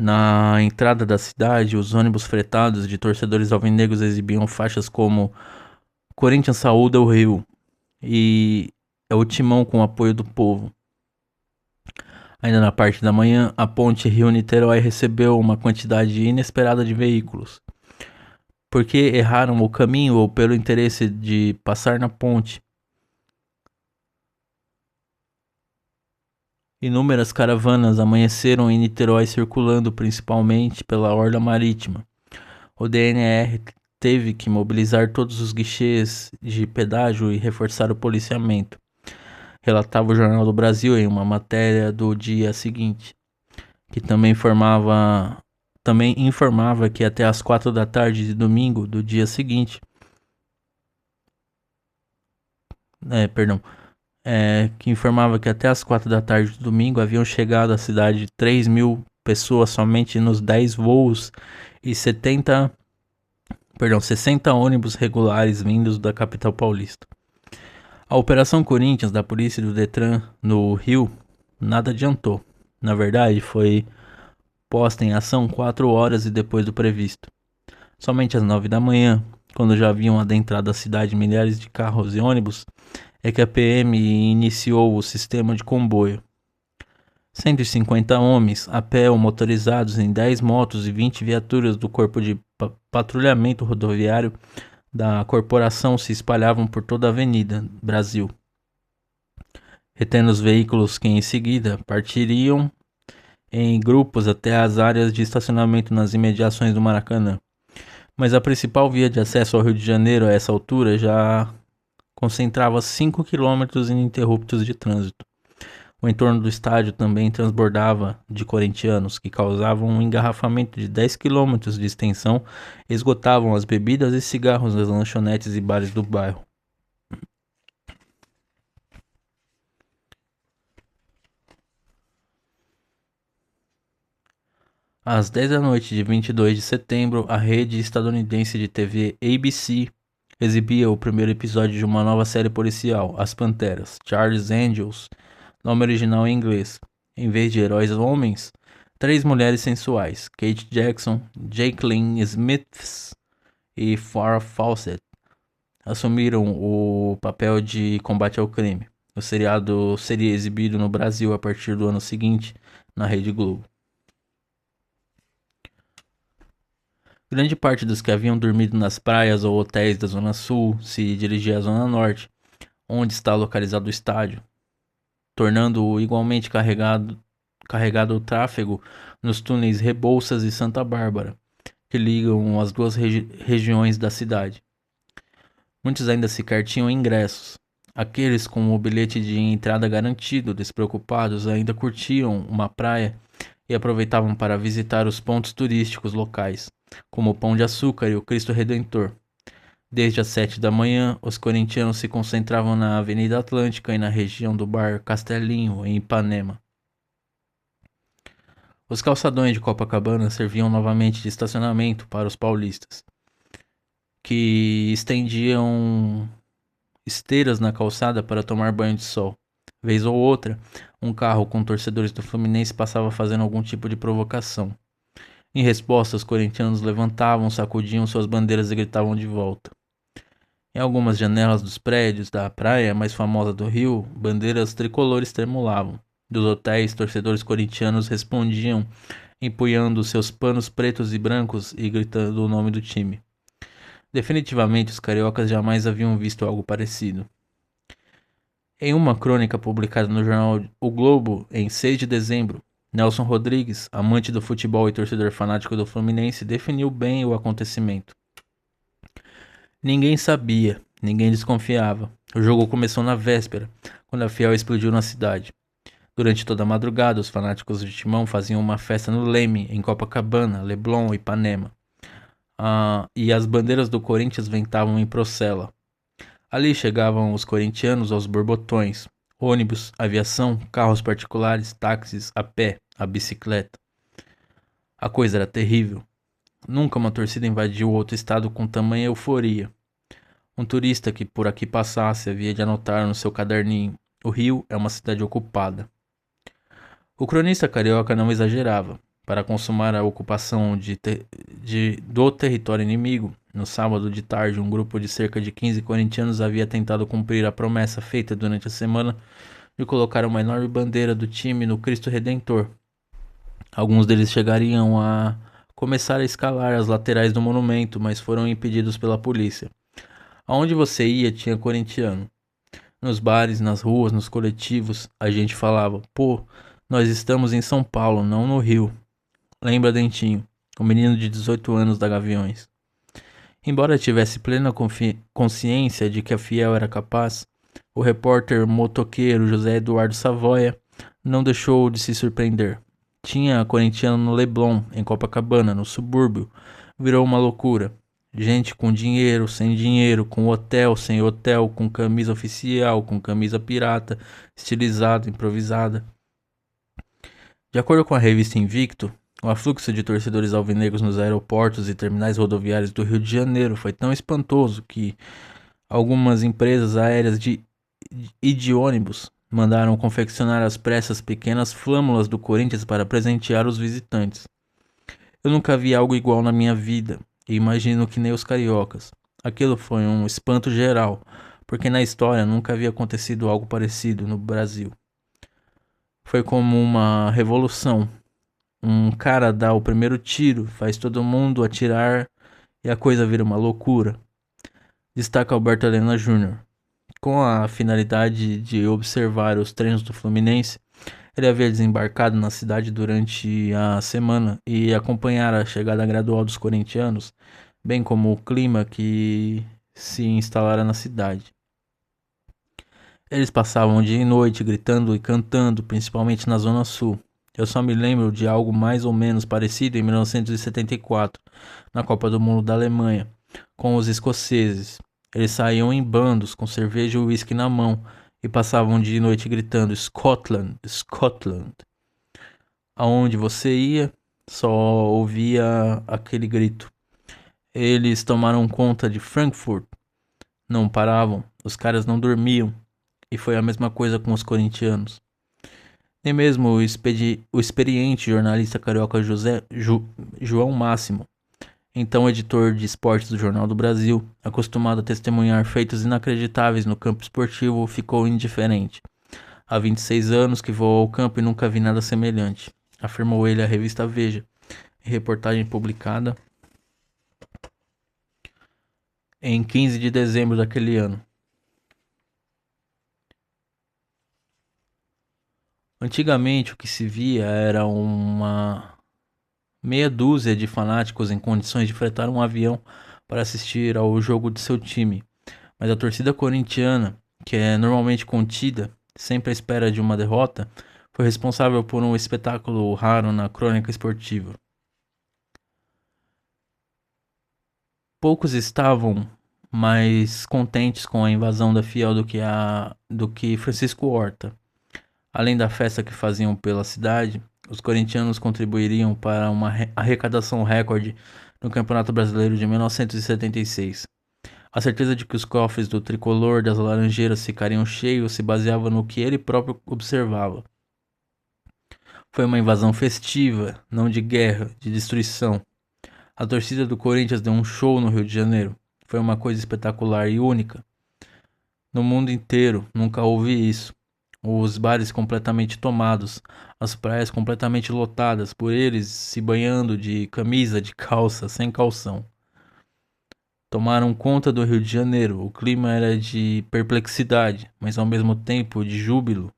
Na entrada da cidade, os ônibus fretados de torcedores alvinegros exibiam faixas como Corinthians saúda o Rio e é o timão com o apoio do povo. Ainda na parte da manhã, a ponte Rio-Niterói recebeu uma quantidade inesperada de veículos. Porque erraram o caminho ou pelo interesse de passar na ponte. Inúmeras caravanas amanheceram em Niterói circulando principalmente pela orla marítima. O DNR teve que mobilizar todos os guichês de pedágio e reforçar o policiamento, relatava o Jornal do Brasil em uma matéria do dia seguinte, que também informava que até às 4 da tarde de domingo do dia seguinte, que informava que até às 4 da tarde de domingo haviam chegado à cidade 3 mil pessoas somente nos 10 voos e 60 ônibus regulares vindos da capital paulista. A Operação Corinthians da polícia e do Detran no Rio nada adiantou. Na verdade, foi posta em ação 4 horas e depois do previsto. Somente às 9 da manhã, quando já haviam adentrado a cidade milhares de carros e ônibus, é que a PM iniciou o sistema de comboio. 150 homens, a pé ou motorizados em 10 motos e 20 viaturas do Corpo de Patrulhamento Rodoviário da corporação se espalhavam por toda a Avenida Brasil, retendo os veículos que em seguida partiriam em grupos até as áreas de estacionamento nas imediações do Maracanã. Mas a principal via de acesso ao Rio de Janeiro a essa altura já concentrava 5 quilômetros ininterruptos de trânsito. O entorno do estádio também transbordava de corintianos que causavam um engarrafamento de 10 quilômetros de extensão e esgotavam as bebidas e cigarros nas lanchonetes e bares do bairro. Às 10 da noite de 22 de setembro, a rede estadunidense de TV ABC exibia o primeiro episódio de uma nova série policial, As Panteras, Charles Angels, nome original em inglês. Em vez de heróis homens, 3 mulheres sensuais, Kate Jackson, Jacqueline Smiths e Farrah Fawcett, assumiram o papel de combate ao crime. O seriado seria exibido no Brasil a partir do ano seguinte, na Rede Globo. Grande parte dos que haviam dormido nas praias ou hotéis da Zona Sul se dirigia à Zona Norte, onde está localizado o estádio, tornando-o igualmente carregado o tráfego nos túneis Rebouças e Santa Bárbara, que ligam as duas regiões da cidade. Muitos ainda sequer tinham ingressos. Aqueles com o bilhete de entrada garantido, despreocupados, ainda curtiam uma praia e aproveitavam para visitar os pontos turísticos locais, como o Pão de Açúcar e o Cristo Redentor. Desde as 7 da manhã, os corintianos se concentravam na Avenida Atlântica e na região do bar Castelinho, em Ipanema. Os calçadões de Copacabana serviam novamente de estacionamento para os paulistas, que estendiam esteiras na calçada para tomar banho de sol. Vez ou outra, um carro com torcedores do Fluminense passava fazendo algum tipo de provocação. Em resposta, os corintianos levantavam, sacudiam suas bandeiras e gritavam de volta. Em algumas janelas dos prédios da praia mais famosa do Rio, bandeiras tricolores tremulavam. Dos hotéis, torcedores corintianos respondiam empunhando seus panos pretos e brancos e gritando o nome do time. Definitivamente os cariocas jamais haviam visto algo parecido. Em uma crônica publicada no jornal O Globo em 6 de dezembro, Nelson Rodrigues, amante do futebol e torcedor fanático do Fluminense, definiu bem o acontecimento. Ninguém sabia, ninguém desconfiava. O jogo começou na véspera, quando a Fiel explodiu na cidade. Durante toda a madrugada, os fanáticos de Timão faziam uma festa no Leme, em Copacabana, Leblon e Ipanema. E as bandeiras do Corinthians ventavam em Procela. Ali chegavam os corintianos aos borbotões, ônibus, aviação, carros particulares, táxis, a pé, a bicicleta. A coisa era terrível. Nunca uma torcida invadiu outro estado com tamanha euforia. Um turista que por aqui passasse havia de anotar no seu caderninho: o Rio é uma cidade ocupada. O cronista carioca não exagerava. Para consumar a ocupação do território inimigo, no sábado de tarde, um grupo de cerca de 15 corintianos havia tentado cumprir a promessa feita durante a semana de colocar uma enorme bandeira do time no Cristo Redentor. Alguns deles chegariam a começar a escalar as laterais do monumento, mas foram impedidos pela polícia. Aonde você ia tinha corintiano. Nos bares, nas ruas, nos coletivos, a gente falava: pô, nós estamos em São Paulo, não no Rio. Lembra Dentinho, o menino de 18 anos da Gaviões. Embora tivesse plena consciência de que a Fiel era capaz, o repórter motoqueiro José Eduardo Savoia não deixou de se surpreender. Tinha corintiano no Leblon, em Copacabana, no subúrbio. Virou uma loucura. Gente com dinheiro, sem dinheiro, com hotel, sem hotel, com camisa oficial, com camisa pirata, estilizada, improvisada. De acordo com a revista Invicto, o afluxo de torcedores alvinegros nos aeroportos e terminais rodoviários do Rio de Janeiro foi tão espantoso que algumas empresas aéreas e de ônibus mandaram confeccionar às pressas pequenas flâmulas do Corinthians para presentear os visitantes. Eu nunca vi algo igual na minha vida, e imagino que nem os cariocas. Aquilo foi um espanto geral, porque na história nunca havia acontecido algo parecido no Brasil. Foi como uma revolução. Um cara dá o primeiro tiro, faz todo mundo atirar e a coisa vira uma loucura. Destaca Alberto Helena Jr. Com a finalidade de observar os treinos do Fluminense, ele havia desembarcado na cidade durante a semana e acompanhar a chegada gradual dos corintianos, bem como o clima que se instalara na cidade. Eles passavam dia e noite gritando e cantando, principalmente na Zona Sul. Eu só me lembro de algo mais ou menos parecido em 1974, na Copa do Mundo da Alemanha, com os escoceses. Eles saíam em bandos, com cerveja e uísque na mão, e passavam dia e noite gritando Scotland, Scotland. Aonde você ia, só ouvia aquele grito. Eles tomaram conta de Frankfurt, não paravam, os caras não dormiam, e foi a mesma coisa com os corintianos. Nem mesmo o experiente jornalista carioca João Máximo, então editor de esportes do Jornal do Brasil, acostumado a testemunhar feitos inacreditáveis no campo esportivo, ficou indiferente. Há 26 anos que vou ao campo e nunca vi nada semelhante, afirmou ele à revista Veja, em reportagem publicada em 15 de dezembro daquele ano. Antigamente o que se via era uma meia dúzia de fanáticos em condições de fretar um avião para assistir ao jogo de seu time, mas a torcida corintiana, que é normalmente contida, sempre à espera de uma derrota, foi responsável por um espetáculo raro na crônica esportiva. Poucos estavam mais contentes com a invasão da Fiel do que Francisco Horta. Além da festa que faziam pela cidade, os corintianos contribuiriam para uma arrecadação recorde no Campeonato Brasileiro de 1976. A certeza de que os cofres do tricolor das Laranjeiras ficariam cheios se baseava no que ele próprio observava. Foi uma invasão festiva, não de guerra, de destruição. A torcida do Corinthians deu um show no Rio de Janeiro. Foi uma coisa espetacular e única. No mundo inteiro, nunca houve isso. os bares completamente tomados, as praias completamente lotadas por eles se banhando de camisa, de calça, sem calção. Tomaram conta do Rio de Janeiro. O clima era de perplexidade, mas ao mesmo tempo de júbilo.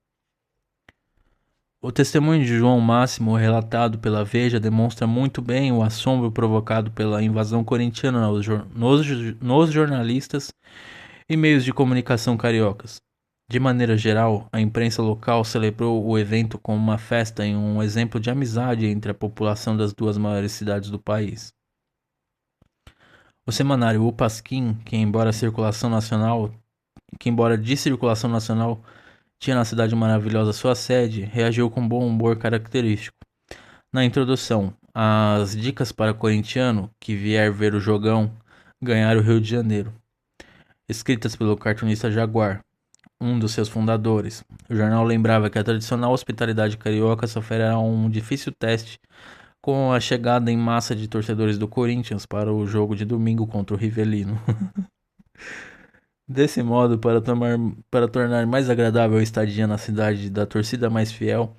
O testemunho de João Máximo, relatado pela Veja, demonstra muito bem o assombro provocado pela invasão corintiana nos jornalistas e meios de comunicação cariocas. De maneira geral, a imprensa local celebrou o evento como uma festa e um exemplo de amizade entre a população das duas maiores cidades do país. O semanário O Pasquim, que embora de circulação nacional tinha na cidade maravilhosa sua sede, reagiu com bom humor característico. Na introdução, as dicas para corintiano que vier ver o jogão ganhar o Rio de Janeiro, escritas pelo cartunista Jaguar, um dos seus fundadores. O jornal lembrava que a tradicional hospitalidade carioca sofrerá um difícil teste com a chegada em massa de torcedores do Corinthians para o jogo de domingo contra o Rivelino. Desse modo, para tornar mais agradável a estadia na cidade da torcida mais fiel,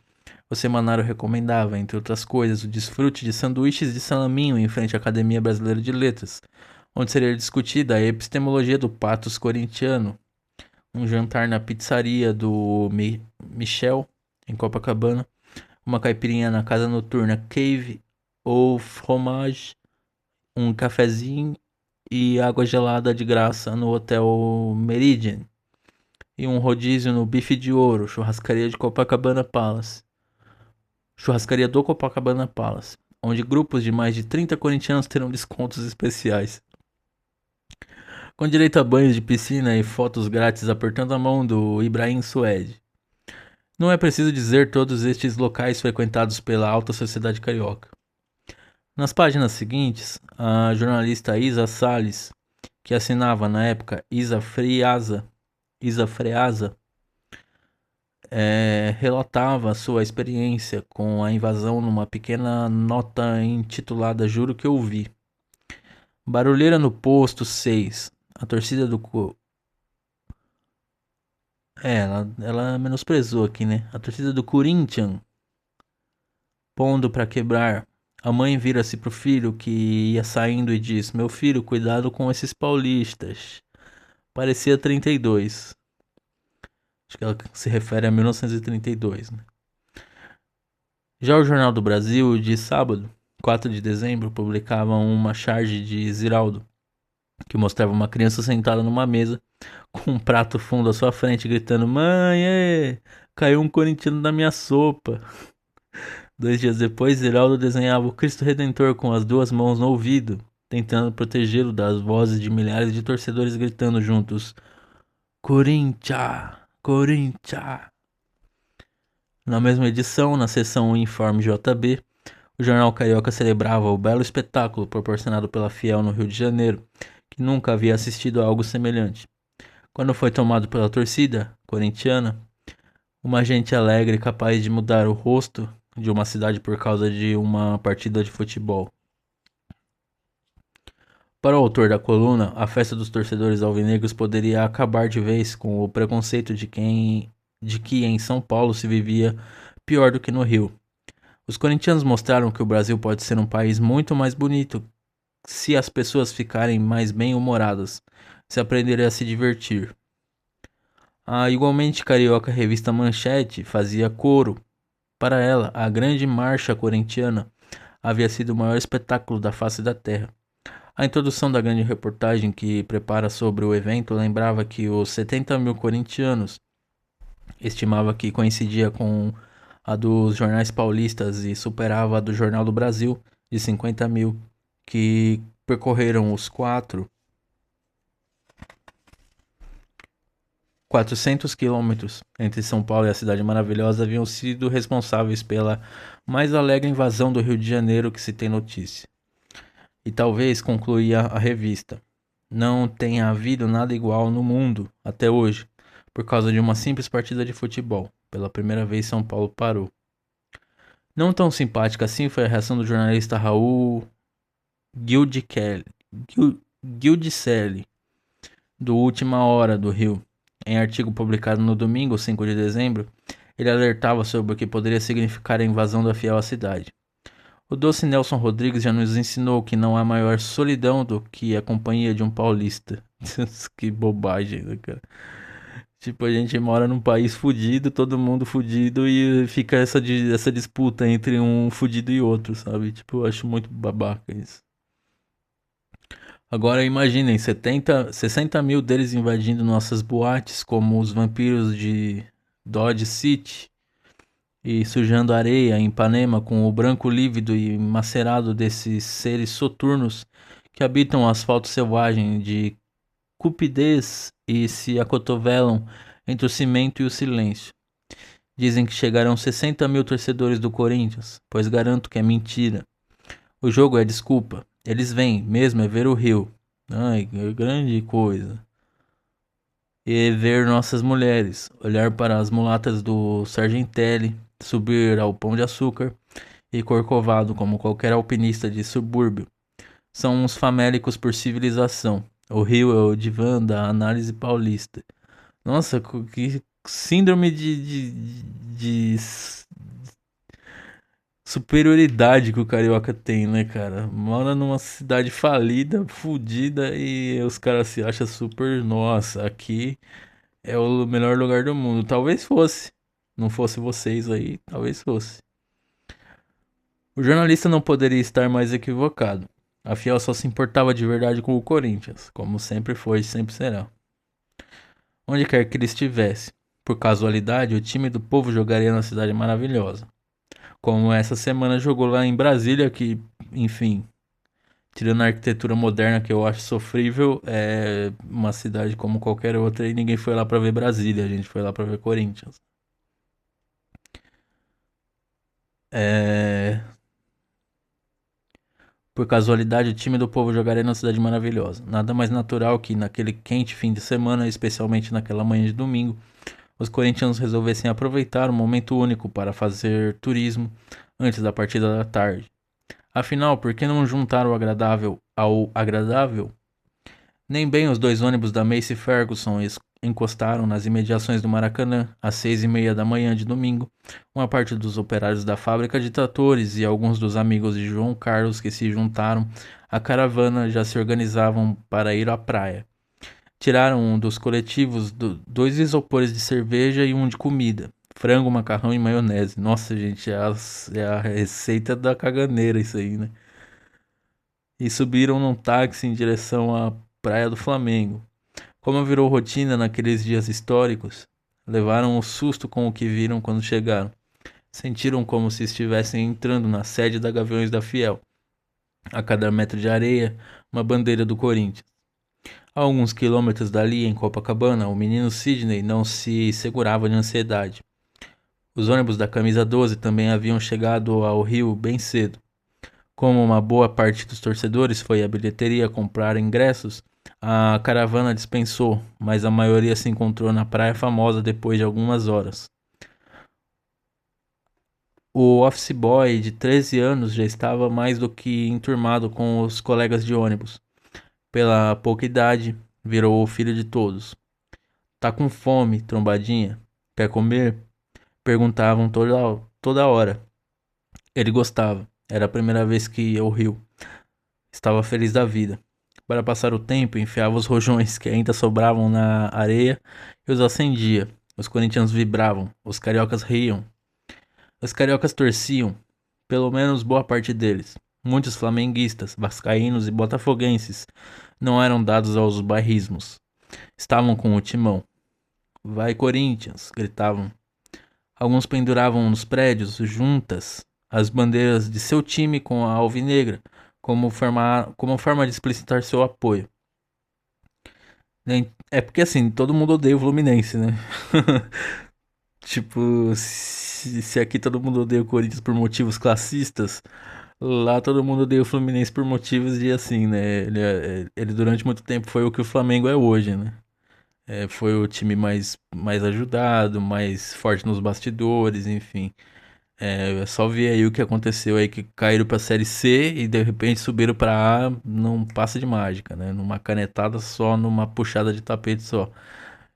o semanário recomendava, entre outras coisas, o desfrute de sanduíches de salaminho em frente à Academia Brasileira de Letras, onde seria discutida a epistemologia do patos corintiano, um jantar na pizzaria do Michel, em Copacabana, uma caipirinha na casa noturna Cave ou Fromage, um cafezinho e água gelada de graça no Hotel Meridian, e um rodízio no Bife de Ouro, churrascaria do Copacabana Palace, onde grupos de mais de 30 corintianos terão descontos especiais. Com direito a banhos de piscina e fotos grátis apertando a mão do Ibrahim Suede. Não é preciso dizer todos estes locais frequentados pela alta sociedade carioca. Nas páginas seguintes, a jornalista Isa Salles, que assinava na época Isa Freasa, relatava sua experiência com a invasão numa pequena nota intitulada Juro que eu vi. Barulheira no posto 6. A torcida do ela menosprezou aqui, né? A torcida do Corinthians pondo pra quebrar. A mãe vira-se pro filho que ia saindo e diz: Meu filho, cuidado com esses paulistas. Parecia 32. Acho que ela se refere a 1932, né? Já o Jornal do Brasil, de sábado, 4 de dezembro, publicava uma charge de Ziraldo, que mostrava uma criança sentada numa mesa com um prato fundo à sua frente, gritando: Mãe, caiu um corintiano na minha sopa. 2 dias depois, Ziraldo desenhava o Cristo Redentor com as duas mãos no ouvido, tentando protegê-lo das vozes de milhares de torcedores gritando juntos: Corinthians, Corinthians. Na mesma edição, na seção Informe JB, o jornal carioca celebrava o belo espetáculo proporcionado pela Fiel no Rio de Janeiro, que nunca havia assistido a algo semelhante. Quando foi tomado pela torcida corintiana, uma gente alegre capaz de mudar o rosto de uma cidade por causa de uma partida de futebol. Para o autor da coluna, a festa dos torcedores alvinegros poderia acabar de vez com o preconceito de que em São Paulo se vivia pior do que no Rio. Os corintianos mostraram que o Brasil pode ser um país muito mais bonito se as pessoas ficarem mais bem-humoradas, se aprenderem a se divertir. A igualmente carioca revista Manchete fazia coro. Para ela, a grande marcha corintiana havia sido o maior espetáculo da face da terra. A introdução da grande reportagem que prepara sobre o evento lembrava que os 70 mil corintianos, estimava que coincidia com a dos jornais paulistas e superava a do Jornal do Brasil, de 50 mil, que percorreram os 400 quilômetros entre São Paulo e a Cidade Maravilhosa, haviam sido responsáveis pela mais alegre invasão do Rio de Janeiro que se tem notícia. E talvez, concluía a revista, não tenha havido nada igual no mundo, até hoje, por causa de uma simples partida de futebol. Pela primeira vez, São Paulo parou. Não tão simpática assim foi a reação do jornalista Raul Guildicelli, do Última Hora do Rio, Em artigo publicado no domingo, 5 de dezembro, ele alertava sobre o que poderia significar a invasão da fiel à cidade. O doce Nelson Rodrigues já nos ensinou que não há maior solidão do que a companhia de um paulista. Que bobagem, né, cara? Tipo, a gente mora num país fudido, todo mundo fudido, e fica essa disputa entre um fudido e outro, sabe? Tipo, eu acho muito babaca isso. Agora imaginem, 60 mil deles invadindo nossas boates, como os vampiros de Dodge City, e sujando areia em Ipanema com o branco lívido e macerado desses seres soturnos que habitam o asfalto selvagem de cupidez e se acotovelam entre o cimento e o silêncio. Dizem que chegarão 60 mil torcedores do Corinthians, pois garanto que é mentira. O jogo é desculpa. Eles vêm, mesmo é ver o Rio. Ai, que grande coisa. E ver nossas mulheres, olhar para as mulatas do Sargentelli, subir ao Pão de Açúcar e Corcovado como qualquer alpinista de subúrbio. São uns famélicos por civilização. O Rio é o divã da análise paulista. Nossa, que síndrome de superioridade que o carioca tem, né, cara? Mora numa cidade falida, fodida, e os caras se acham super. Nossa, aqui é o melhor lugar do mundo. Talvez fosse. Não fosse vocês aí, talvez fosse. O jornalista não poderia estar mais equivocado. A Fiel só se importava de verdade com o Corinthians, como sempre foi e sempre será. Onde quer que ele estivesse. Por casualidade, o time do povo jogaria na cidade maravilhosa. Como essa semana jogou lá em Brasília, que, enfim, tirando a arquitetura moderna que eu acho sofrível, é uma cidade como qualquer outra e ninguém foi lá pra ver Brasília, a gente foi lá pra ver Corinthians. É... Por casualidade, o time do povo jogaria na cidade maravilhosa. Nada mais natural que naquele quente fim de semana, especialmente naquela manhã de domingo, os corintianos resolvessem aproveitar um momento único para fazer turismo antes da partida da tarde. Afinal, por que não juntar o agradável ao agradável? Nem bem os dois ônibus da Macy Ferguson encostaram nas imediações do Maracanã às 6:30 da manhã de domingo. Uma parte dos operários da fábrica de tratores e alguns dos amigos de João Carlos que se juntaram à caravana já se organizavam para ir à praia. Tiraram um dos coletivos dois isopores de cerveja e um de comida. Frango, macarrão e maionese. Nossa, gente, é a receita da caganeira isso aí, né? E subiram num táxi em direção à Praia do Flamengo. Como virou rotina naqueles dias históricos, levaram um susto com o que viram quando chegaram. Sentiram como se estivessem entrando na sede da Gaviões da Fiel. A cada metro de areia, uma bandeira do Corinthians. A alguns quilômetros dali, em Copacabana, o menino Sidney não se segurava de ansiedade. Os ônibus da Camisa 12 também haviam chegado ao Rio bem cedo. Como uma boa parte dos torcedores foi à bilheteria comprar ingressos, a caravana dispensou, mas a maioria se encontrou na Praia Famosa depois de algumas horas. O office boy de 13 anos já estava mais do que enturmado com os colegas de ônibus. Pela pouca idade, virou o filho de todos. Tá com fome, trombadinha? Quer comer? Perguntavam toda hora. Ele gostava. Era a primeira vez que eu riu. Estava feliz da vida. Para passar o tempo, enfiava os rojões que ainda sobravam na areia e os acendia. Os corintianos vibravam, os cariocas riam. Os cariocas torciam, pelo menos boa parte deles. Muitos flamenguistas, vascaínos e botafoguenses não eram dados aos bairrismos. Estavam com o timão. Vai Corinthians! Gritavam. Alguns penduravam nos prédios, juntas, as bandeiras de seu time com a alvinegra, como forma de explicitar seu apoio. É porque assim, todo mundo odeia o Fluminense, né? Tipo, se aqui todo mundo odeia o Corinthians por motivos classistas, lá todo mundo odeia o Fluminense por motivos de assim, né? Ele durante muito tempo foi o que o Flamengo é hoje, né? Foi o time mais ajudado, mais forte nos bastidores, enfim. É só ver aí o que aconteceu aí, que caíram pra Série C e de repente subiram pra A, não passa de mágica, né? Numa canetada só, numa puxada de tapete só.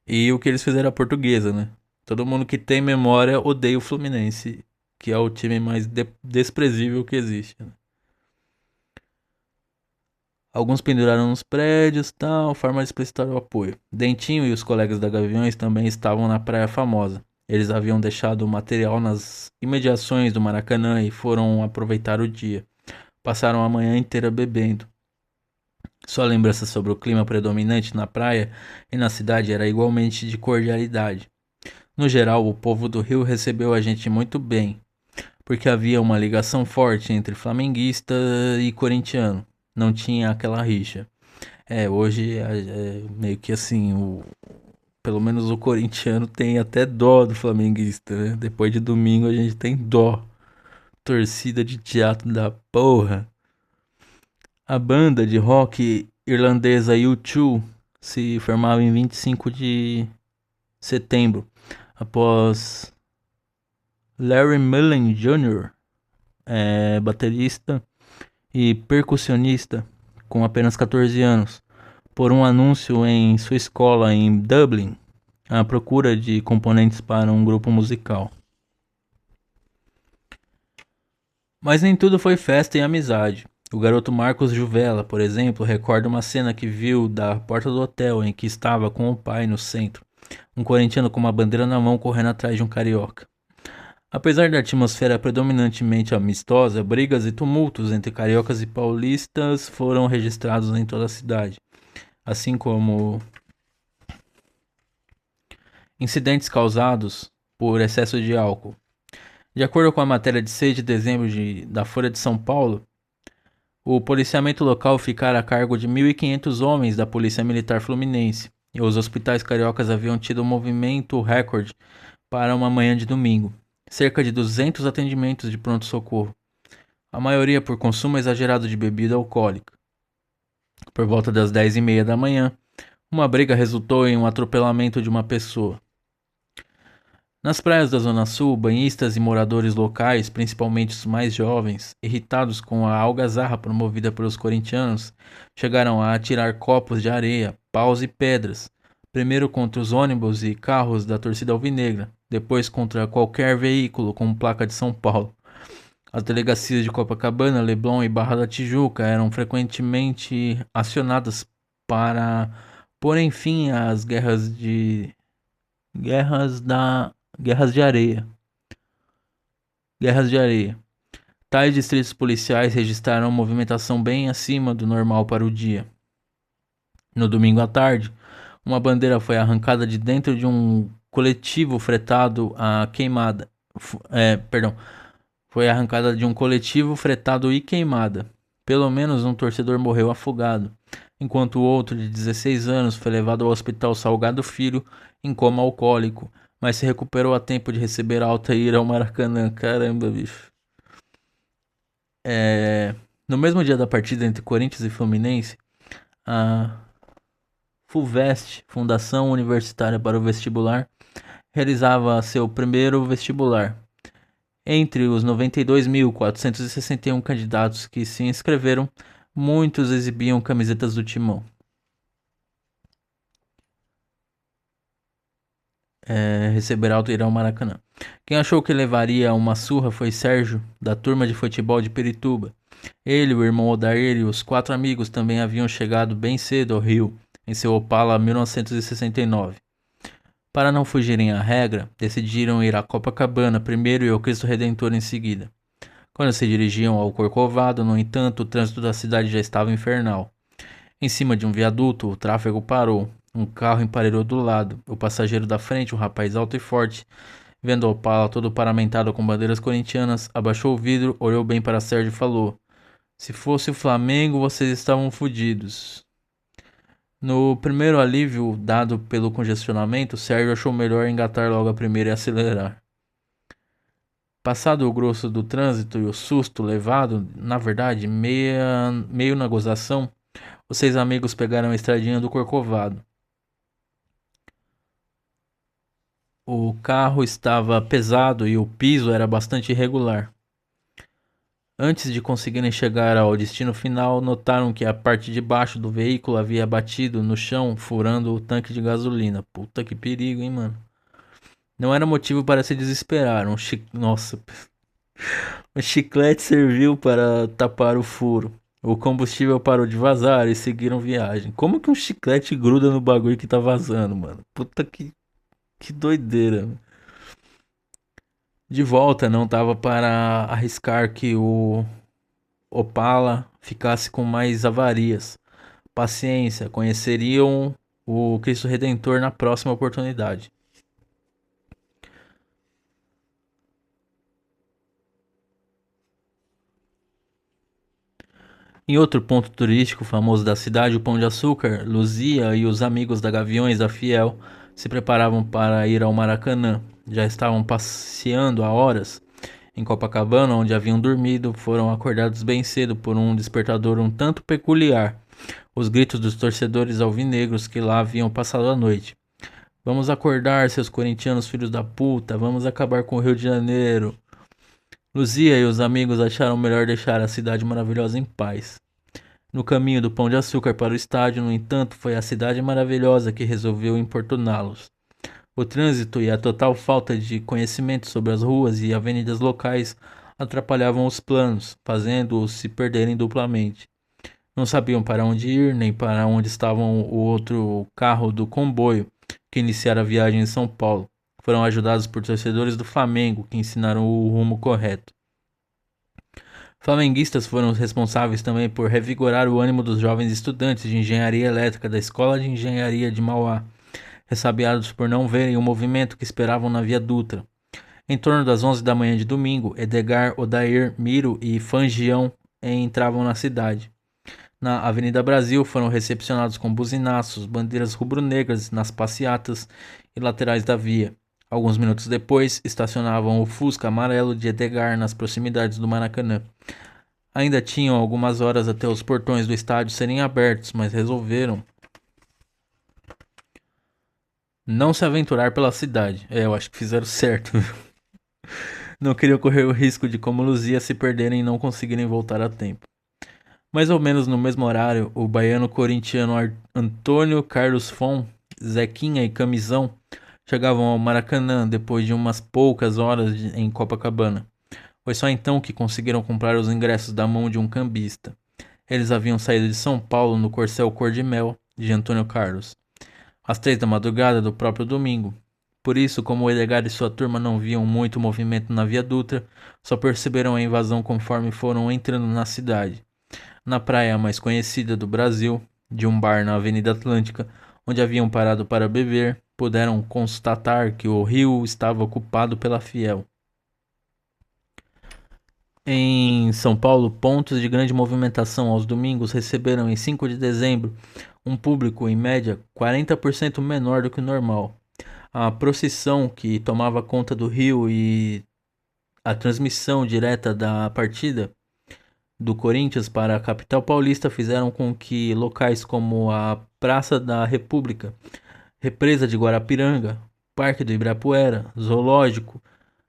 E o que eles fizeram à Portuguesa, né? Todo mundo que tem memória odeia o Fluminense, que é o time mais desprezível que existe, né? Alguns penduraram nos prédios, tal, forma de explicitar o apoio. Dentinho e os colegas da Gaviões também estavam na Praia Famosa. Eles haviam deixado o material nas imediações do Maracanã e foram aproveitar o dia. Passaram a manhã inteira bebendo. Sua lembrança sobre o clima predominante na praia e na cidade era igualmente de cordialidade. No geral, o povo do Rio recebeu a gente muito bem, porque havia uma ligação forte entre flamenguista e corintiano. Não tinha aquela rixa. Hoje é meio que assim, pelo menos o corintiano tem até dó do flamenguista, né? Depois de domingo a gente tem dó. Torcida de teatro da porra. A banda de rock irlandesa U2 se formava em 25 de setembro, após Larry Mullen Jr., baterista e percussionista com apenas 14 anos, por um anúncio em sua escola em Dublin, à procura de componentes para um grupo musical. Mas nem tudo foi festa e amizade. O garoto Marcos Juvela, por exemplo, recorda uma cena que viu da porta do hotel em que estava com o pai no centro, um corintiano com uma bandeira na mão correndo atrás de um carioca. Apesar da atmosfera predominantemente amistosa, brigas e tumultos entre cariocas e paulistas foram registrados em toda a cidade, assim como incidentes causados por excesso de álcool. De acordo com a matéria de 6 de dezembro da Folha de São Paulo, o policiamento local ficara a cargo de 1.500 homens da Polícia Militar Fluminense, e os hospitais cariocas haviam tido um movimento recorde para uma manhã de domingo. Cerca de 200 atendimentos de pronto-socorro, a maioria por consumo exagerado de bebida alcoólica. Por volta das 10h30 da manhã, uma briga resultou em um atropelamento de uma pessoa. Nas praias da Zona Sul, banhistas e moradores locais, principalmente os mais jovens, irritados com a algazarra promovida pelos corintianos, chegaram a atirar copos de areia, paus e pedras, primeiro contra os ônibus e carros da torcida alvinegra, depois contra qualquer veículo com placa de São Paulo. As delegacias de Copacabana, Leblon e Barra da Tijuca eram frequentemente acionadas para porem fim às guerras da guerras de areia. Guerras de areia. Tais distritos policiais registraram movimentação bem acima do normal para o dia. No domingo à tarde, uma bandeira foi arrancada de dentro de um coletivo fretado a queimada. Foi arrancada de um coletivo fretado e queimada. Pelo menos um torcedor morreu afogado, enquanto o outro, de 16 anos, foi levado ao Hospital Salgado Filho em coma alcoólico, mas se recuperou a tempo de receber alta e ir ao Maracanã. Caramba, bicho. No mesmo dia da partida entre Corinthians e Fluminense, a FUVEST, Fundação Universitária para o Vestibular, realizava seu primeiro vestibular. Entre os 92.461 candidatos que se inscreveram, muitos exibiam camisetas do Timão. Receber alto e ir ao Maracanã. Quem achou que levaria uma surra foi Sérgio, da turma de futebol de Pirituba. Ele, o irmão Odair e os 4 amigos também haviam chegado bem cedo ao Rio, em seu Opala 1969. Para não fugirem à regra, decidiram ir a Copacabana primeiro e ao Cristo Redentor em seguida. Quando se dirigiam ao Corcovado, no entanto, o trânsito da cidade já estava infernal. Em cima de um viaduto, o tráfego parou. Um carro emparelhou do lado. O passageiro da frente, um rapaz alto e forte, vendo o Opala todo paramentado com bandeiras corintianas, abaixou o vidro, olhou bem para Sérgio e falou: "Se fosse o Flamengo, vocês estavam fodidos." No primeiro alívio dado pelo congestionamento, Sérgio achou melhor engatar logo a primeira e acelerar. Passado o grosso do trânsito e o susto levado, na verdade, meio na gozação, os 6 amigos pegaram a estradinha do Corcovado. O carro estava pesado e o piso era bastante irregular. Antes de conseguirem chegar ao destino final, notaram que a parte de baixo do veículo havia batido no chão, furando o tanque de gasolina. Puta que perigo, hein, mano? Não era motivo para se desesperar. Nossa, o chiclete serviu para tapar o furo. O combustível parou de vazar e seguiram viagem. Como que um chiclete gruda no bagulho que tá vazando, mano? Que doideira. De volta, não dava para arriscar que o Opala ficasse com mais avarias. Paciência, conheceriam o Cristo Redentor na próxima oportunidade. Em outro ponto turístico famoso da cidade, o Pão de Açúcar, Luzia e os amigos da Gaviões da Fiel se preparavam para ir ao Maracanã. Já estavam passeando há horas em Copacabana, onde haviam dormido, foram acordados bem cedo por um despertador um tanto peculiar. Os gritos dos torcedores alvinegros que lá haviam passado a noite. Vamos acordar, seus corintianos filhos da puta, vamos acabar com o Rio de Janeiro. Luzia e os amigos acharam melhor deixar a cidade maravilhosa em paz. No caminho do Pão de Açúcar para o estádio, no entanto, foi a cidade maravilhosa que resolveu importuná-los. O trânsito e a total falta de conhecimento sobre as ruas e avenidas locais atrapalhavam os planos, fazendo-os se perderem duplamente. Não sabiam para onde ir, nem para onde estavam o outro carro do comboio que iniciara a viagem em São Paulo. Foram ajudados por torcedores do Flamengo que ensinaram o rumo correto. Flamenguistas foram os responsáveis também por revigorar o ânimo dos jovens estudantes de engenharia elétrica da Escola de Engenharia de Mauá, ressabiados por não verem o movimento que esperavam na Via Dutra. Em torno das 11 da manhã de domingo, Edgar, Odair, Miro e Fangião entravam na cidade. Na Avenida Brasil foram recepcionados com buzinaços, bandeiras rubro-negras nas passeatas e laterais da via. Alguns minutos depois, estacionavam o Fusca amarelo de Edgar nas proximidades do Maracanã. Ainda tinham algumas horas até os portões do estádio serem abertos, mas resolveram não se aventurar pela cidade. Eu acho que fizeram certo. Não queriam correr o risco de, como Luzia, se perderem e não conseguirem voltar a tempo. Mais ou menos no mesmo horário, o baiano corintiano Antônio Carlos Fon, Zequinha e Camisão chegavam ao Maracanã depois de umas poucas horas em Copacabana. Foi só então que conseguiram comprar os ingressos da mão de um cambista. Eles haviam saído de São Paulo no Corcel Cor de Mel de Antônio Carlos, às 3 da madrugada do próprio domingo. Por isso, como o Edgar e sua turma não viam muito movimento na Via Dutra, só perceberam a invasão conforme foram entrando na cidade. Na praia mais conhecida do Brasil, de um bar na Avenida Atlântica, onde haviam parado para beber, puderam constatar que o rio estava ocupado pela Fiel. Em São Paulo, pontos de grande movimentação aos domingos receberam em 5 de dezembro um público em média 40% menor do que o normal. A procissão que tomava conta do rio e a transmissão direta da partida do Corinthians para a capital paulista fizeram com que locais como a Praça da República, Represa de Guarapiranga, Parque do Ibirapuera, Zoológico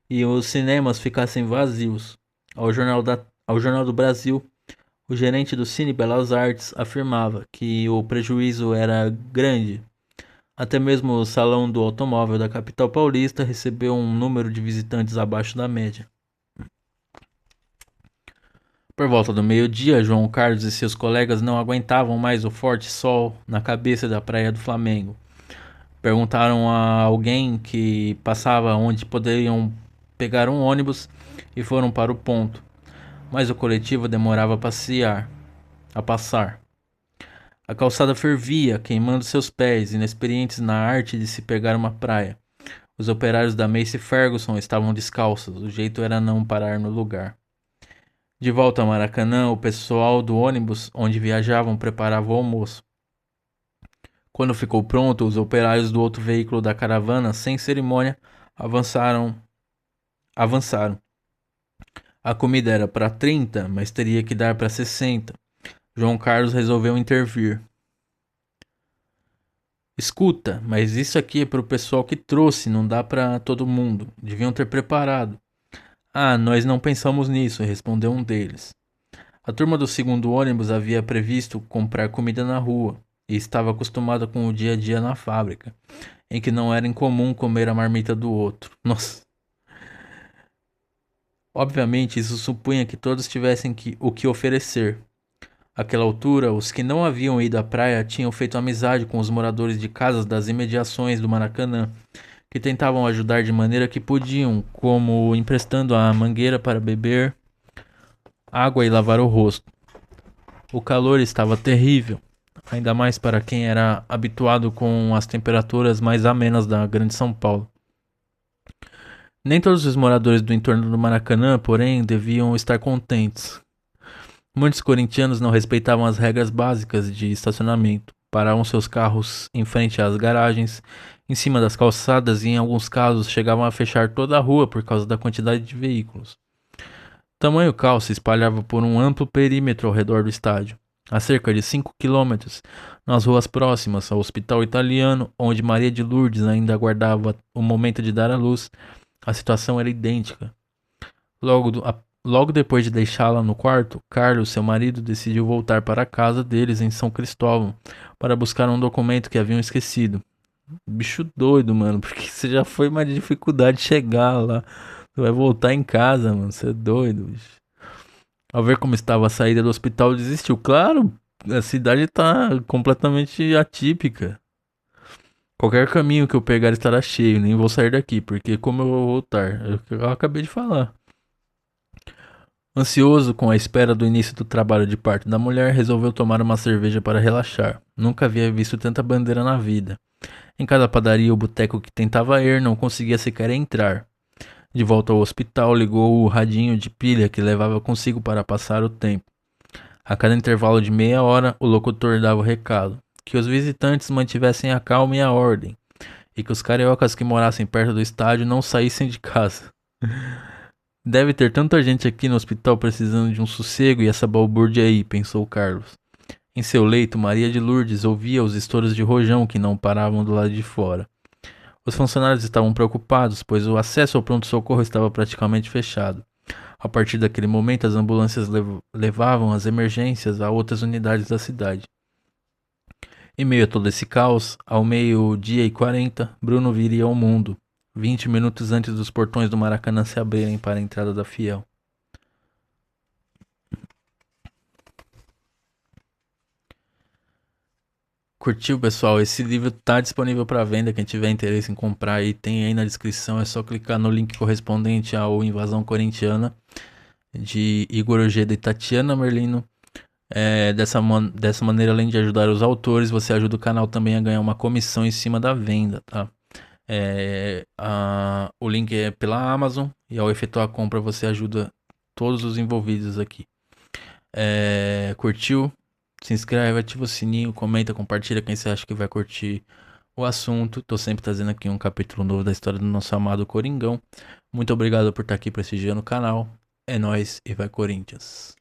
e os cinemas ficassem vazios. Ao Jornal do Brasil, o gerente do Cine Belas Artes afirmava que o prejuízo era grande. Até mesmo o Salão do Automóvel da capital paulista recebeu um número de visitantes abaixo da média. Por volta do meio-dia, João Carlos e seus colegas não aguentavam mais o forte sol na cabeça da Praia do Flamengo. Perguntaram a alguém que passava onde poderiam pegar um ônibus e foram para o ponto. Mas o coletivo demorava a passar. A calçada fervia, queimando seus pés, inexperientes na arte de se pegar uma praia. Os operários da Macy Ferguson estavam descalços, o jeito era não parar no lugar. De volta ao Maracanã, o pessoal do ônibus onde viajavam preparava o almoço. Quando ficou pronto, os operários do outro veículo da caravana, sem cerimônia, avançaram. A comida era para 30, mas teria que dar para 60. João Carlos resolveu intervir. Escuta, mas isso aqui é para o pessoal que trouxe, não dá para todo mundo. Deviam ter preparado. Ah, nós não pensamos nisso, respondeu um deles. A turma do segundo ônibus havia previsto comprar comida na rua e estava acostumada com o dia a dia na fábrica, em que não era incomum comer a marmita do outro. Nossa. Obviamente, isso supunha que todos tivessem o que oferecer. Àquela altura, os que não haviam ido à praia tinham feito amizade com os moradores de casas das imediações do Maracanã, que tentavam ajudar de maneira que podiam, como emprestando a mangueira para beber água e lavar o rosto. O calor estava terrível, ainda mais para quem era habituado com as temperaturas mais amenas da Grande São Paulo. Nem todos os moradores do entorno do Maracanã, porém, deviam estar contentes. Muitos corintianos não respeitavam as regras básicas de estacionamento, paravam seus carros em frente às garagens, em cima das calçadas e, em alguns casos, chegavam a fechar toda a rua por causa da quantidade de veículos. Tamanho caos se espalhava por um amplo perímetro ao redor do estádio, a cerca de 5 quilômetros, nas ruas próximas ao Hospital Italiano, onde Maria de Lourdes ainda aguardava o momento de dar à luz. A situação era idêntica. Logo depois de deixá-la no quarto, Carlos, seu marido, decidiu voltar para a casa deles em São Cristóvão para buscar um documento que haviam esquecido. Bicho doido, mano, porque você já foi uma dificuldade chegar lá. Você vai voltar em casa, mano, você é doido, bicho. Ao ver como estava a saída do hospital, desistiu. Claro, a cidade tá completamente atípica. Qualquer caminho que eu pegar estará cheio, nem vou sair daqui, porque como eu vou voltar? Eu acabei de falar. Ansioso com a espera do início do trabalho de parto da mulher, resolveu tomar uma cerveja para relaxar. Nunca havia visto tanta bandeira na vida. Em cada padaria ou boteco que tentava ir, não conseguia sequer entrar. De volta ao hospital, ligou o radinho de pilha que levava consigo para passar o tempo. A cada intervalo de meia hora, o locutor dava o recado: que os visitantes mantivessem a calma e a ordem, e que os cariocas que morassem perto do estádio não saíssem de casa. Deve ter tanta gente aqui no hospital precisando de um sossego e essa balbúrdia aí, pensou Carlos. Em seu leito, Maria de Lourdes ouvia os estouros de rojão que não paravam do lado de fora. Os funcionários estavam preocupados, pois o acesso ao pronto-socorro estava praticamente fechado. A partir daquele momento, as ambulâncias levavam as emergências a outras unidades da cidade. Em meio a todo esse caos, ao meio-dia e 40, Bruno viria ao mundo, 20 minutos antes dos portões do Maracanã se abrirem para a entrada da Fiel. Curtiu, pessoal? Esse livro tá disponível para venda. Quem tiver interesse em comprar aí, tem aí na descrição. É só clicar no link correspondente ao Invasão Corintiana de Igor Ojeda e Tatiana Merlino. Dessa maneira, além de ajudar os autores, você ajuda o canal também a ganhar uma comissão em cima da venda, tá? O link é pela Amazon e ao efetuar a compra você ajuda todos os envolvidos aqui. Curtiu? Se inscreve, ativa o sininho, comenta, compartilha quem você acha que vai curtir o assunto. Tô sempre trazendo aqui um capítulo novo da história do nosso amado Coringão. Muito obrigado por estar aqui prestigiando o canal. É nóis e vai Corinthians!